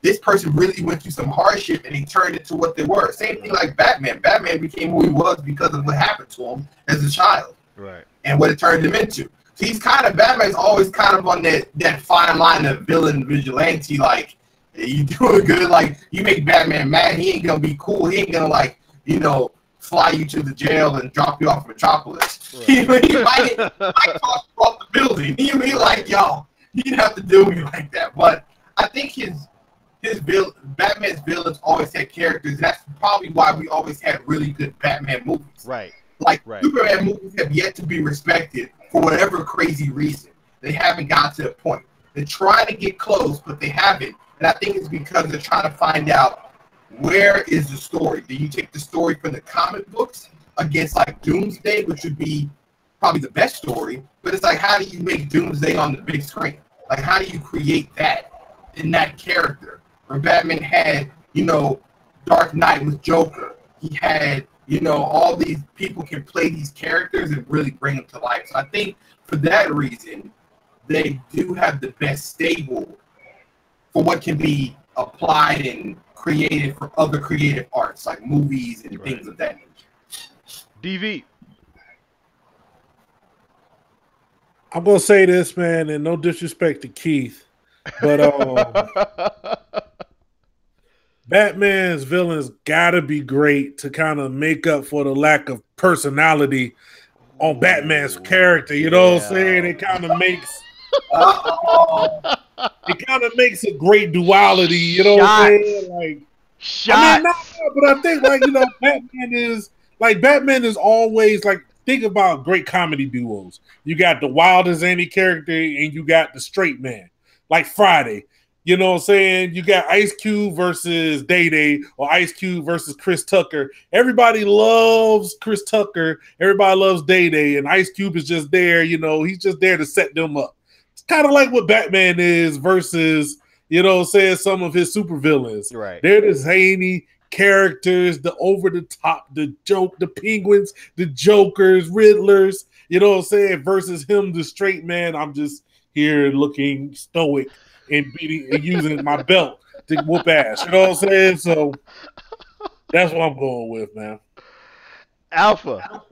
this person really went through some hardship and he turned it to what they were. Same thing like Batman. Batman became who he was because of what happened to him as a child. Right. And what it turned him into. So Batman's always kind of on that fine line of villain vigilante, like, you doing good, like, you make Batman mad, he ain't gonna be cool, he ain't gonna, fly you to the jail and drop you off Metropolis. Right. He might toss you off the building. He mean, like, y'all, he didn't have to do me like that. But I think Batman's villains always had characters. That's probably why we always had really good Batman movies. Right. Superman movies have yet to be respected for whatever crazy reason. They haven't got to the point. They're trying to get close, but they haven't. And I think it's because they're trying to find out, where is the story? Do you take the story from the comic books against like Doomsday, which would be probably the best story, but it's like, how do you make Doomsday on the big screen? Like, how do you create that in that character? Where Batman had, Dark Knight with Joker. He had, all these people can play these characters and really bring them to life. So I think for that reason, they do have the best stable for what can be applied and created for other creative arts like movies and things of that nature. DV. I'm gonna say this, man, and no disrespect to Keith, but Batman's villains gotta be great to kind of make up for the lack of personality on Batman's character. You know what I'm saying? It kind of makes a great duality. You know what I'm saying? Like, I mean, but I think like Batman is always like, think about great comedy duos. You got the wild and zany character, and you got the straight man, like Friday. You know what I'm saying? You got Ice Cube versus Day Day, or Ice Cube versus Chris Tucker. Everybody loves Chris Tucker. Everybody loves Day Day, and Ice Cube is just there. You know, he's just there to set them up. It's kind of like what Batman is versus, you know what I'm saying, some of his supervillains. Right. They're the zany characters, the over the top, the joke, the penguins, the jokers, riddlers. You know what I'm saying? Versus him, the straight man. I'm just here looking stoic and beating and using my belt to whoop ass. You know what I'm saying? So that's what I'm going with, man. Alpha.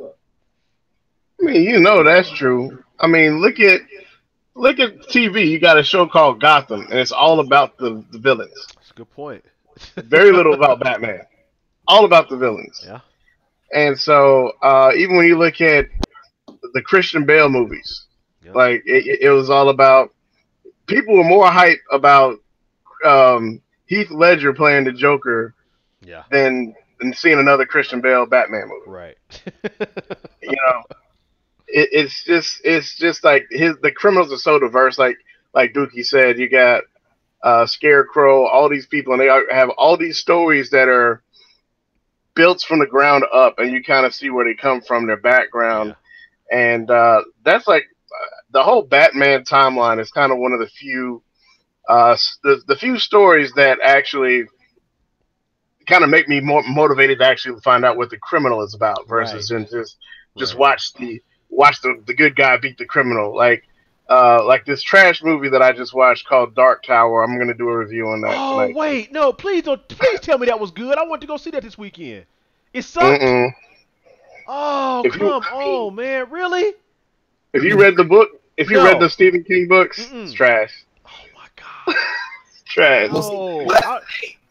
I mean, you know that's true. I mean, look at TV. You got a show called Gotham, and it's all about the villains. That's a good point. Very little about Batman. All about the villains. Yeah. And so, even when you look at the Christian Bale movies, like it was all about. People were more hyped about Heath Ledger playing the Joker, than seeing another Christian Bale Batman movie. Right. You know, it's just like the criminals are so diverse. Like Dookie said, you got Scarecrow, all these people, and they have all these stories that are built from the ground up, and you kind of see where they come from, their background, and that's like. The whole Batman timeline is kind of one of the few, the few stories that actually kind of make me more motivated to actually find out what the criminal is about versus just watch the good guy beat the criminal. Like this trash movie that I just watched called Dark Tower. I'm gonna do a review on that. Oh tonight. wait, no, please tell me that was good. I want to go see that this weekend. It sucked. Oh, come on, man, really? If you read the book, if you read the Stephen King books, it's trash. Oh my god, it's trash. Oh,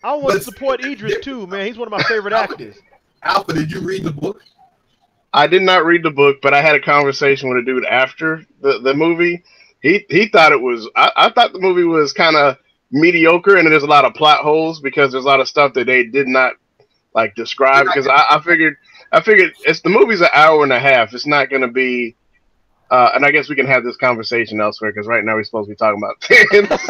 I want to support Idris too, man. He's one of my favorite actors. Alpha, did you read the book? I did not read the book, but I had a conversation with a dude after the movie. He thought it was. I thought the movie was kind of mediocre, and there's a lot of plot holes because there's a lot of stuff that they did not like describe. Because I figured it's the movie's an hour and a half. It's not going to be. And I guess we can have this conversation elsewhere because right now we're supposed to be talking about T.E.N.S.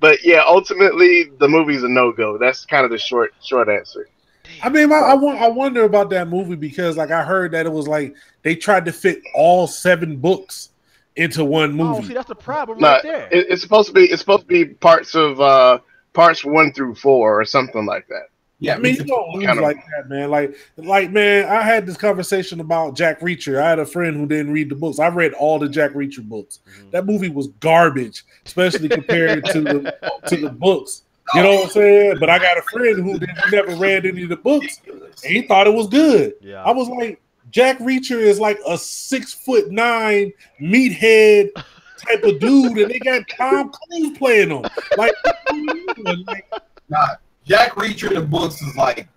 but yeah, ultimately the movie's a no-go. That's kind of the short answer. I mean, I wonder about that movie because like I heard that it was like they tried to fit all 7 books into one movie. Oh, see, that's the problem right there. It's supposed to be parts of parts 1 through 4 or something like that. Yeah, I mean, you don't lose like that, man. Like, man, I had this conversation about Jack Reacher. I had a friend who didn't read the books. I read all the Jack Reacher books. That movie was garbage, especially compared to the books. You know what I'm saying? But I got a friend who never read any of the books, and he thought it was good. Yeah. I was like, Jack Reacher is like a 6'9" meathead type of dude, and they got Tom Cruise playing him. Like, Jack Reacher in the books is like,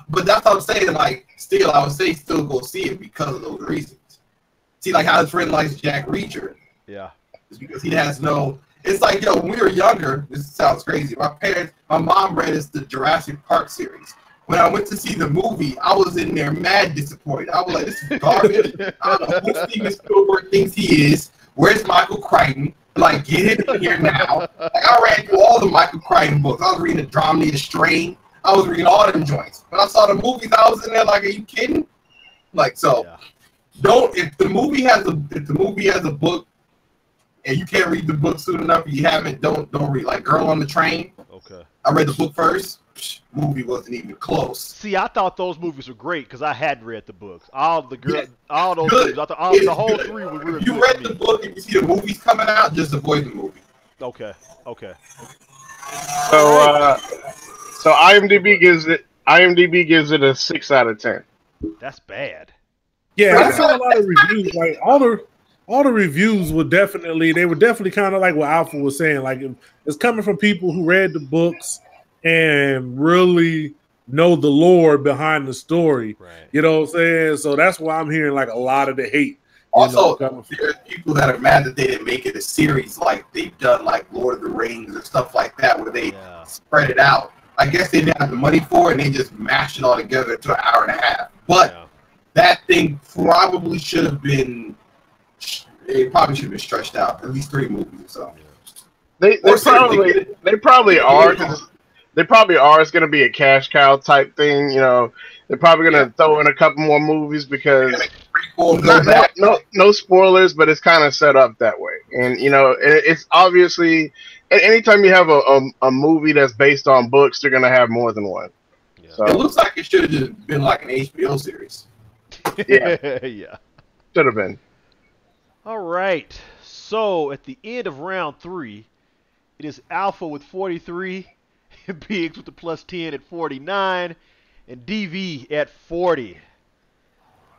but that's what I'm saying. Like, still, I would say still go see it because of those reasons. See, like how his friend likes Jack Reacher. Yeah, it's because he has no. It's like, yo, when we were younger, this sounds crazy. My mom read us the Jurassic Park series. When I went to see the movie, I was in there mad disappointed. I was like, this is garbage. I don't know who Steven Spielberg thinks he is. Where's Michael Crichton? Like, get him in here now. Like, I read through all the Michael Crichton books. I was reading the Dramedy, the Strain. I was reading all them joints. When I saw the movies, I was in there like, are you kidding? Like, so if the movie has a book and you can't read the book soon enough, you haven't, don't read. Like Girl on the Train. Okay. I read the book first. Movie wasn't even close. See, I thought those movies were great because I hadn't read the books. All those movies, I thought the whole 3 were real. If you read the book and you see the movies coming out, just avoid the movie. Okay. So IMDb gives it a 6 out of 10. That's bad. Yeah, I saw a lot of reviews. Like all all the reviews were definitely kind of like what Alpha was saying. Like it's coming from people who read the books and really know the lore behind the story. Right. You know what I'm saying? So that's why I'm hearing like a lot of the hate. Also, Coming from. there's people that are mad that they didn't make it a series like they've done, like Lord of the Rings or stuff like that, where they spread it out. I guess they didn't have the money for it, and they just mashed it all together to an hour and a half. But that thing probably should have been. It probably should have been stretched out, at least 3 movies or so. They probably are. 'Cause they probably are. It's going to be a cash cow type thing. You know, they're probably going to throw in a couple more movies because no spoilers, but it's kind of set up that way. And you know, it's obviously anytime you have a movie that's based on books, they're going to have more than one. Yeah. So it looks like it should have just been like an HBO series. Yeah, yeah, should have been. All right. So at the end of round 3, it is Alpha with 43, Biggs with the +10 at 49, and DV at 40.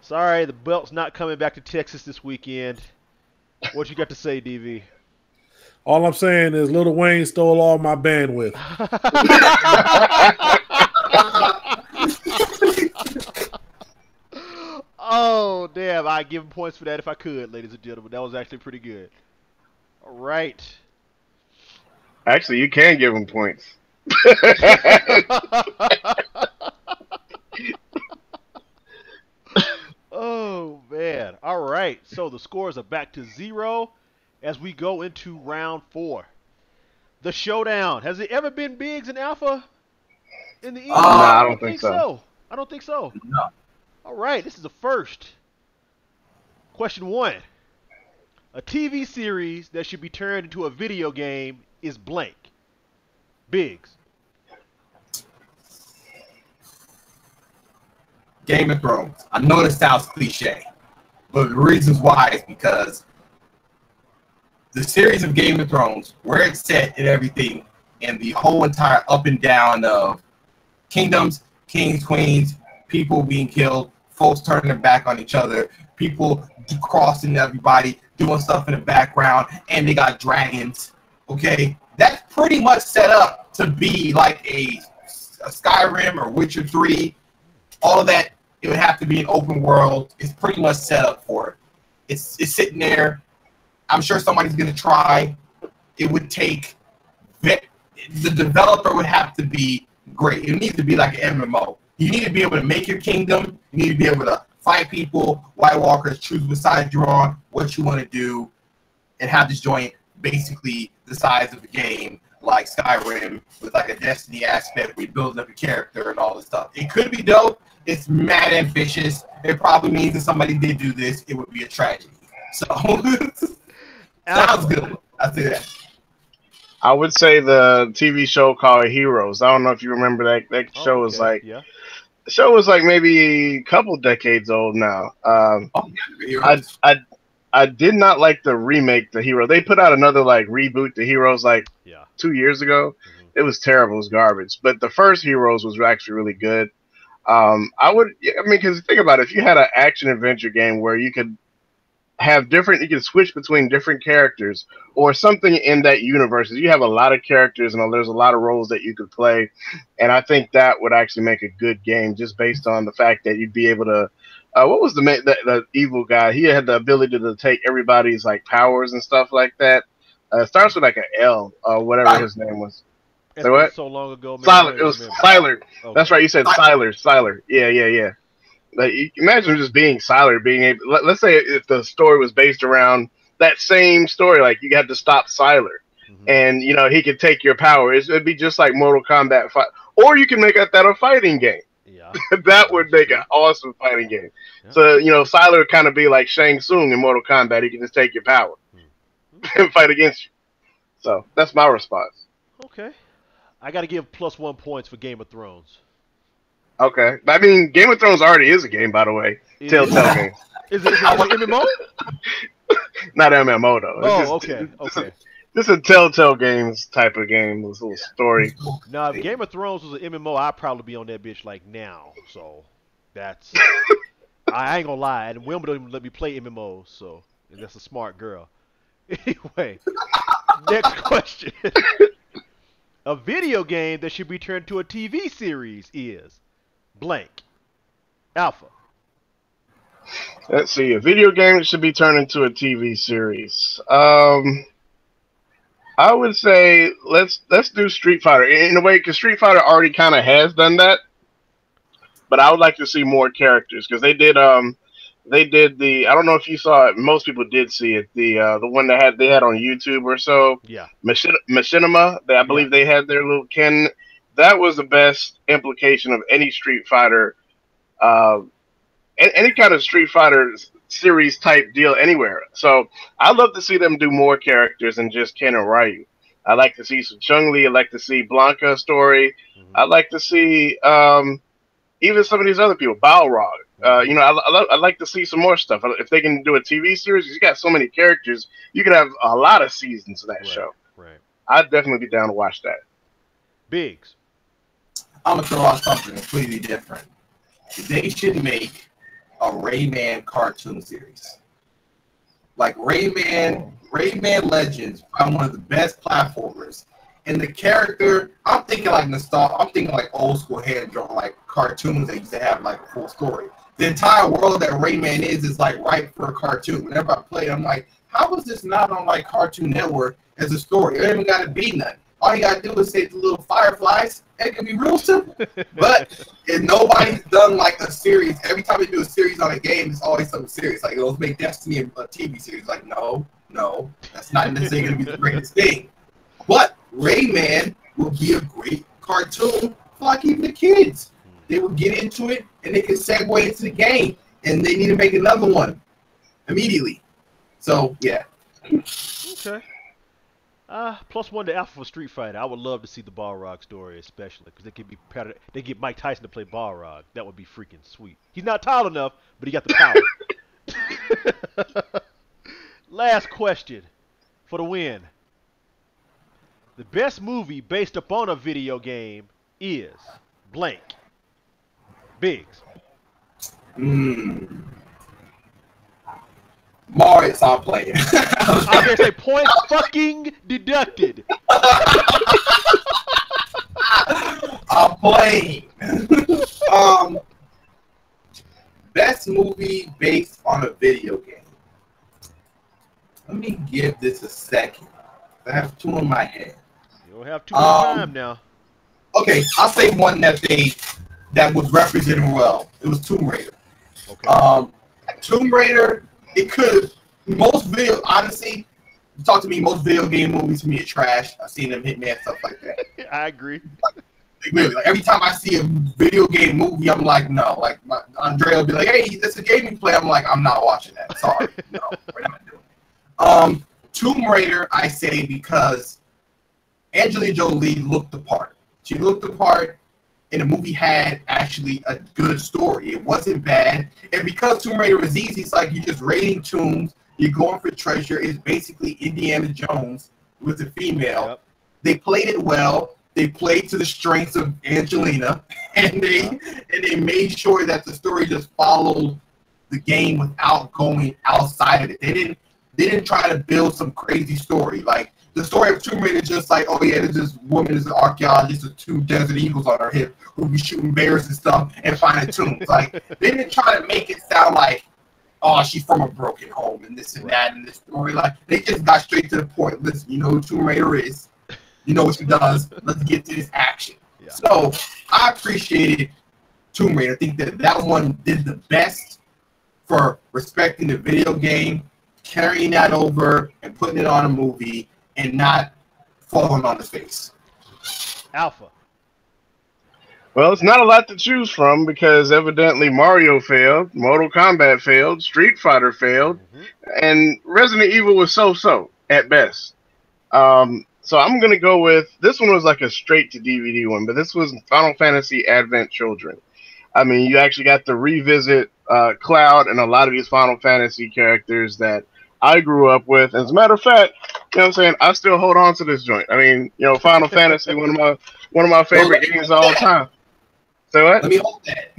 Sorry, the belt's not coming back to Texas this weekend. What you got to say, DV? All I'm saying is Lil Wayne stole all my bandwidth. Oh, damn. I'd give him points for that if I could, ladies and gentlemen. That was actually pretty good. All right. Actually, you can give him points. Oh, man. All right. So the scores are back to 0 as we go into round 4. The showdown. Has it ever been Biggs and Alpha in the end? No, I don't think so. I don't think so. No. All right. This is the first. Question 1. A TV series that should be turned into a video game is blank. Biggs. Game of Thrones. I know this sounds cliche, but the reasons why is because the series of Game of Thrones, where it's set and everything, and the whole entire up and down of kingdoms, kings, queens, people being killed, folks turning their back on each other, people crossing everybody, doing stuff in the background, and they got dragons. Okay, that's pretty much set up to be like a Skyrim or Witcher 3. All of that, it would have to be an open world. It's pretty much set up for it. It's sitting there. I'm sure somebody's going to try. It would take the developer would have to be great. It needs to be like an MMO. You need to be able to make your kingdom. You need to be able to fight people, White Walkers, choose what side you're on, what you want to do, and have this joint basically the size of the game, like Skyrim, with like a Destiny aspect where you're building up a character and all this stuff. It could be dope. It's mad ambitious. It probably means that somebody did do this, it would be a tragedy. So, sounds good. I say that. I would say the TV show called Heroes. I don't know if you remember that. That show was like, the show was like maybe a couple decades old now. I did not like the remake, the Hero. They put out another like reboot, the Heroes, like 2 years ago. Mm-hmm. It was terrible. It was garbage. But the first Heroes was actually really good. Because think about it. If you had an action adventure game where you could have you can switch between different characters or something in that universe. You have a lot of characters and there's a lot of roles that you could play. And I think that would actually make a good game just based on the fact that you'd be able to, what was the evil guy? He had the ability to take everybody's like powers and stuff like that. It starts with like an L, whatever his name was. Say what? So long ago. Siler. It was Siler. Okay. That's right. You said Siler. Yeah. Like, imagine just being Siler, being able. Let's say if the story was based around that same story, like you had to stop Siler, and he could take your power. It'd be just like Mortal Kombat fight, or you can make that a fighting game. Yeah, that would make an awesome fighting game. Yeah. So Siler would kind of be like Shang Tsung in Mortal Kombat. He can just take your power and fight against you. So that's my response. Okay, I got to give +1 points for Game of Thrones. Okay. I mean, Game of Thrones already is a game, by the way. Telltale game. Is it MMO? Not MMO, though. Oh, okay. This is a Telltale Games type of game. This little story. Now, if Game of Thrones was an MMO, I'd probably be on that bitch like now. So, that's... I ain't gonna lie. And Wimbledon don't even let me play MMOs, so... That's a smart girl. Anyway, next question. A video game that should be turned to a TV series is blank. Alpha. Let's see. A video game that should be turned into a TV series. I would say let's do Street Fighter in a way because Street Fighter already kind of has done that, but I would like to see more characters because they did the I don't know if you saw it. Most people did see it. The one that they had on YouTube or so. Yeah. Machinima. I Yeah. believe they had their little Ken. That was the best implication of any Street Fighter. Uh, any kind of Street Fighter series type deal anywhere. So I'd love to see them do more characters than just Ken and Ryu. I'd like to see some Chun Li. I'd like to see Blanca story. Hmm. I'd like to see even some of these other people, Balrog. I'd like to see some more stuff. If they can do a TV series, you got so many characters, you could have a lot of seasons of that Right. show. Right. I'd definitely be down to watch that. Biggs. I'm gonna throw out something completely different. They should make a Rayman cartoon series. Like Rayman Legends, probably one of the best platformers. And the character, I'm thinking like nostalgia. I'm thinking like old school hand drawn, like cartoons that used to have like a full story. The entire world that Rayman is like ripe for a cartoon. Whenever I play, I'm like, how is this not on like Cartoon Network as a story? It ain't even got to be nothing. All you gotta do is save the little fireflies. It can be real simple. But if nobody's done like a series, every time they do a series on a game, it's always something serious. Like it'll make Destiny a TV series. Like no, that's not necessarily gonna be the greatest thing. But Rayman will be a great cartoon for like even the kids. They will get into it and they can segue into the game. And they need to make another one immediately. So yeah. Okay. +1 to Alpha for Street Fighter. I would love to see the Balrog story, especially because they get Mike Tyson to play Balrog. That would be freaking sweet. He's not tall enough, but he got the power. Last question for the win. The best movie based upon a video game is blank. Biggs. Mario, stop playing. I'm gonna say point fucking deducted. I'm playing. Best movie based on a video game. Let me give this a second. I have two in my head. You don't have too much time now. Okay, I'll say one that was represented well. It was Tomb Raider. Okay. Tomb Raider. It could honestly, talk to me. Most video game movies to me are trash. I've seen them Hitman stuff like that. I agree. Really, like every time I see a video game movie, I'm like, no. Like Andrea will be like, hey, that's a game you play. I'm like, I'm not watching that. Sorry, no, we're not doing it. Tomb Raider, I say because Angelina Jolie looked the part. She looked the part, and the movie had actually a good story. It wasn't bad, and because Tomb Raider was easy, it's like you're just raiding tombs. You're going for treasure. It's basically Indiana Jones with a female. Yep. They played it well. They played to the strengths of Angelina, and they made sure that the story just followed the game without going outside of it. They didn't try to build some crazy story. Like the story of Tomb Raider is just like, oh yeah, there's this woman is an archaeologist with 2 desert eagles on her hip who be shooting bears and stuff and finding tombs. Like they didn't try to make it sound like, oh, she's from a broken home and this and that in this story. Like they just got straight to the point. Listen, you know who Tomb Raider is. You know what she does. Let's get to this action. Yeah. So I appreciated Tomb Raider. I think that one did the best for respecting the video game, carrying that over and putting it on a movie and not falling on the face. Alpha. Well, it's not a lot to choose from because evidently Mario failed, Mortal Kombat failed, Street Fighter failed, and Resident Evil was so-so at best. So I'm going to go with, this one was like a straight-to-DVD one, but this was Final Fantasy Advent Children. I mean, you actually got to revisit Cloud and a lot of these Final Fantasy characters that I grew up with. As a matter of fact, you know what I'm saying, I still hold on to this joint. I mean, you know, Final Fantasy, one of my favorite games of all time. Say what? Let me hold that.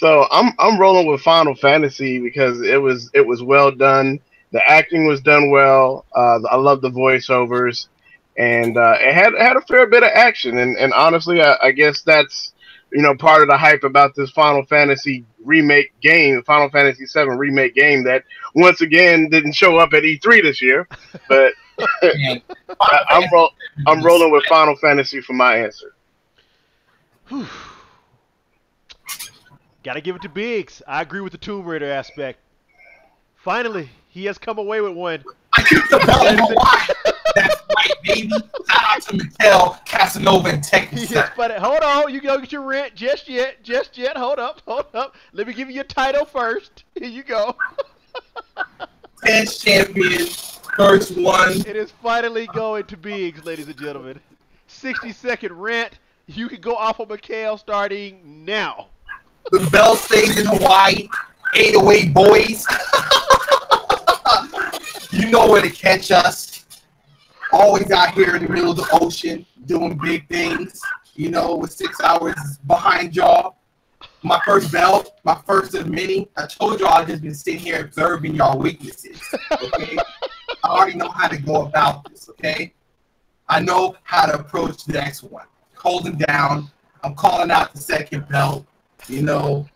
So I'm rolling with Final Fantasy because it was well done. The acting was done well. I love the voiceovers, and it had a fair bit of action. And honestly, I guess that's part of the hype about this Final Fantasy remake game, Final Fantasy VII remake game that once again didn't show up at E3 this year. But Man, I, I'm ro- I'm rolling with Final Fantasy for my answer. Whew. Gotta give it to Biggs. I agree with the Tomb Raider aspect. Finally, he has come away with one. I keep the belt in Hawaii. That's right, baby. Shout out to Mikhail, Casanova, and He is Texas. funny. Hold on, you go get your rent just yet, just yet. Hold up. Let me give you your title first. Here you go. 10 champion, first one. It is finally going to Biggs, ladies and gentlemen. 60-second rant. You can go off of McHale starting now. The belt stays in Hawaii. 808 boys. You know where to catch us. Always out here in the middle of the ocean doing big things. With 6 hours behind y'all. My first belt, my first of many. I told y'all I've just been sitting here observing y'all weaknesses. Okay? I already know how to go about this, okay? I know how to approach the next one. Holding down. I'm calling out the second belt. You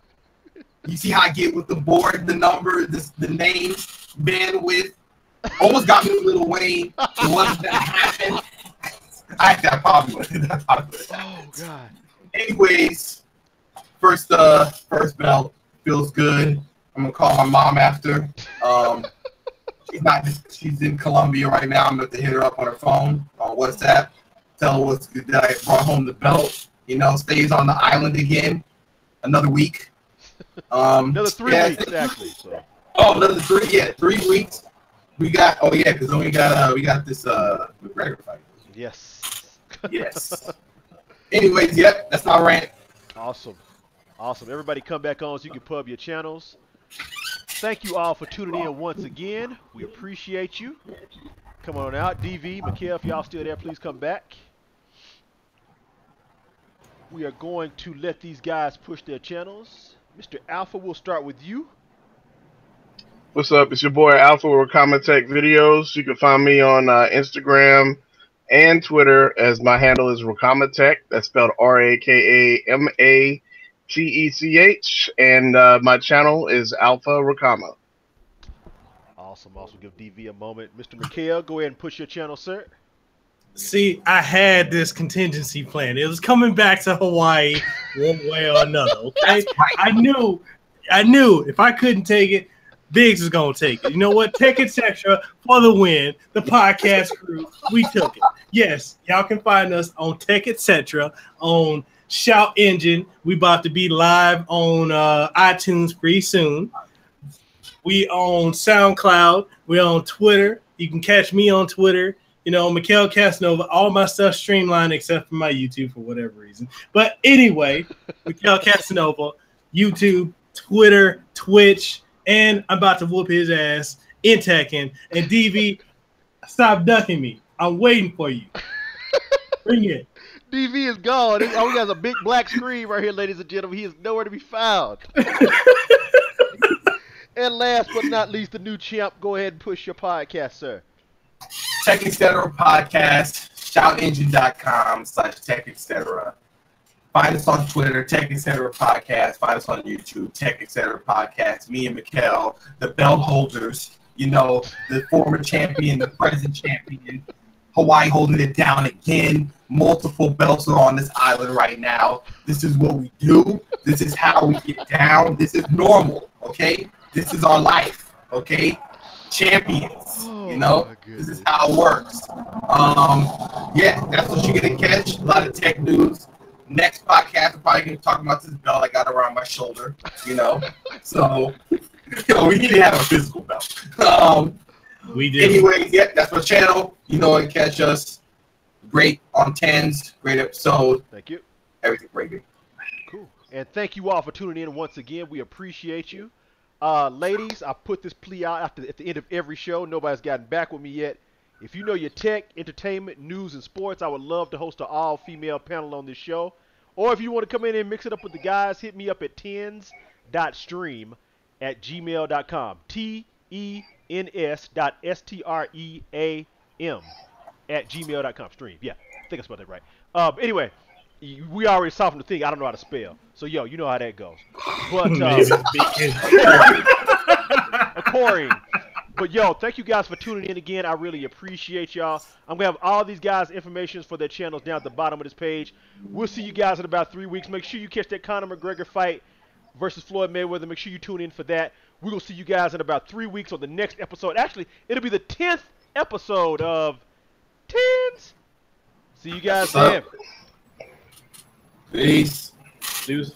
see how I get with the board, the number, the name, bandwidth. Almost got me with Lil Wayne. It wasn't that happen. I probably would. Oh God. Anyways, first belt feels good. I'm gonna call my mom after. She's in Colombia right now. I'm going to hit her up on her phone on WhatsApp. Tell her what's good that I brought home the belt. Stays on the island again. Another week. Another 3 weeks actually. So. Oh, another 3. Yeah, 3 weeks. We got. Oh yeah, because then we got this McGregor fight. Yes. Yes. Anyways, yep, that's my rant. Awesome. Everybody come back on so you can pub your channels. Thank you all for tuning in once again. We appreciate you. Come on out. DV, Mikhail, if y'all still there, please come back. We are going to let these guys push their channels. Mr. Alpha, we'll start with you. What's up? It's your boy Alpha with Rakama Tech Videos. You can find me on Instagram and Twitter as my handle is Rakama Tech. That's spelled RAKAMATECH. And my channel is Alpha Rakama. Awesome. Give DV a moment. Mr. Mikhail, go ahead and push your channel, sir. See, I had this contingency plan. It was coming back to Hawaii one way or another. Okay, I knew if I couldn't take it, Biggs was gonna take it. You know what? Tech Etc. for the win. The podcast crew, we took it. Yes, y'all can find us on Tech Etc. on Shout Engine. We about to be live on iTunes pretty soon. We on SoundCloud. We on Twitter. You can catch me on Twitter. Mikhail Casanova, all my stuff streamlined except for my YouTube for whatever reason. But anyway, Mikhail Casanova, YouTube, Twitter, Twitch, and I'm about to whoop his ass in Tekken. And DV, stop ducking me. I'm waiting for you. Bring it. DV is gone. All he has a big black screen right here, ladies and gentlemen. He is nowhere to be found. And last but not least, the new champ. Go ahead and push your podcast, sir. Tech Etc. Podcast, shoutengine.com/Tech Etc. Find us on Twitter, Tech Etc. Podcast. Find us on YouTube, Tech Etc. Podcast. Me and Mikhail, the belt holders, the former champion, the present champion. Hawaii holding it down again. Multiple belts are on this island right now. This is what we do. This is how we get down. This is normal, okay? This is our life, okay? Champions, This is how it works. Yeah, that's what you're going to catch. A lot of tech news. Next podcast, we're probably going to talk about this belt I got around my shoulder, So, we need to have a physical belt. We did. Anyways, yeah, that's my channel. And catch us. Great on T.E.N.S. Great episode. Thank you. Everything great. Cool. And thank you all for tuning in once again. We appreciate you. Ladies, I put this plea out at the end of every show. Nobody's gotten back with me yet. If you know your tech, entertainment, news, and sports, I would love to host an all-female panel on this show. Or if you want to come in and mix it up with the guys, hit me up at T.E.N.S. TENS.stream@gmail.com. TENS.STREAM @gmail.com. Stream. Yeah, I think I spelled that right. Anyway, we already saw from the thing. I don't know how to spell. So, yo, you know how that goes. But, Corey. But, yo, thank you guys for tuning in again. I really appreciate y'all. I'm going to have all these guys' information for their channels down at the bottom of this page. We'll see you guys in about 3 weeks. Make sure you catch that Conor McGregor fight versus Floyd Mayweather. Make sure you tune in for that. We're going to see you guys in about 3 weeks on the next episode. Actually, it'll be the 10th episode of T.E.N.S. See you guys then. Peace. Deuce.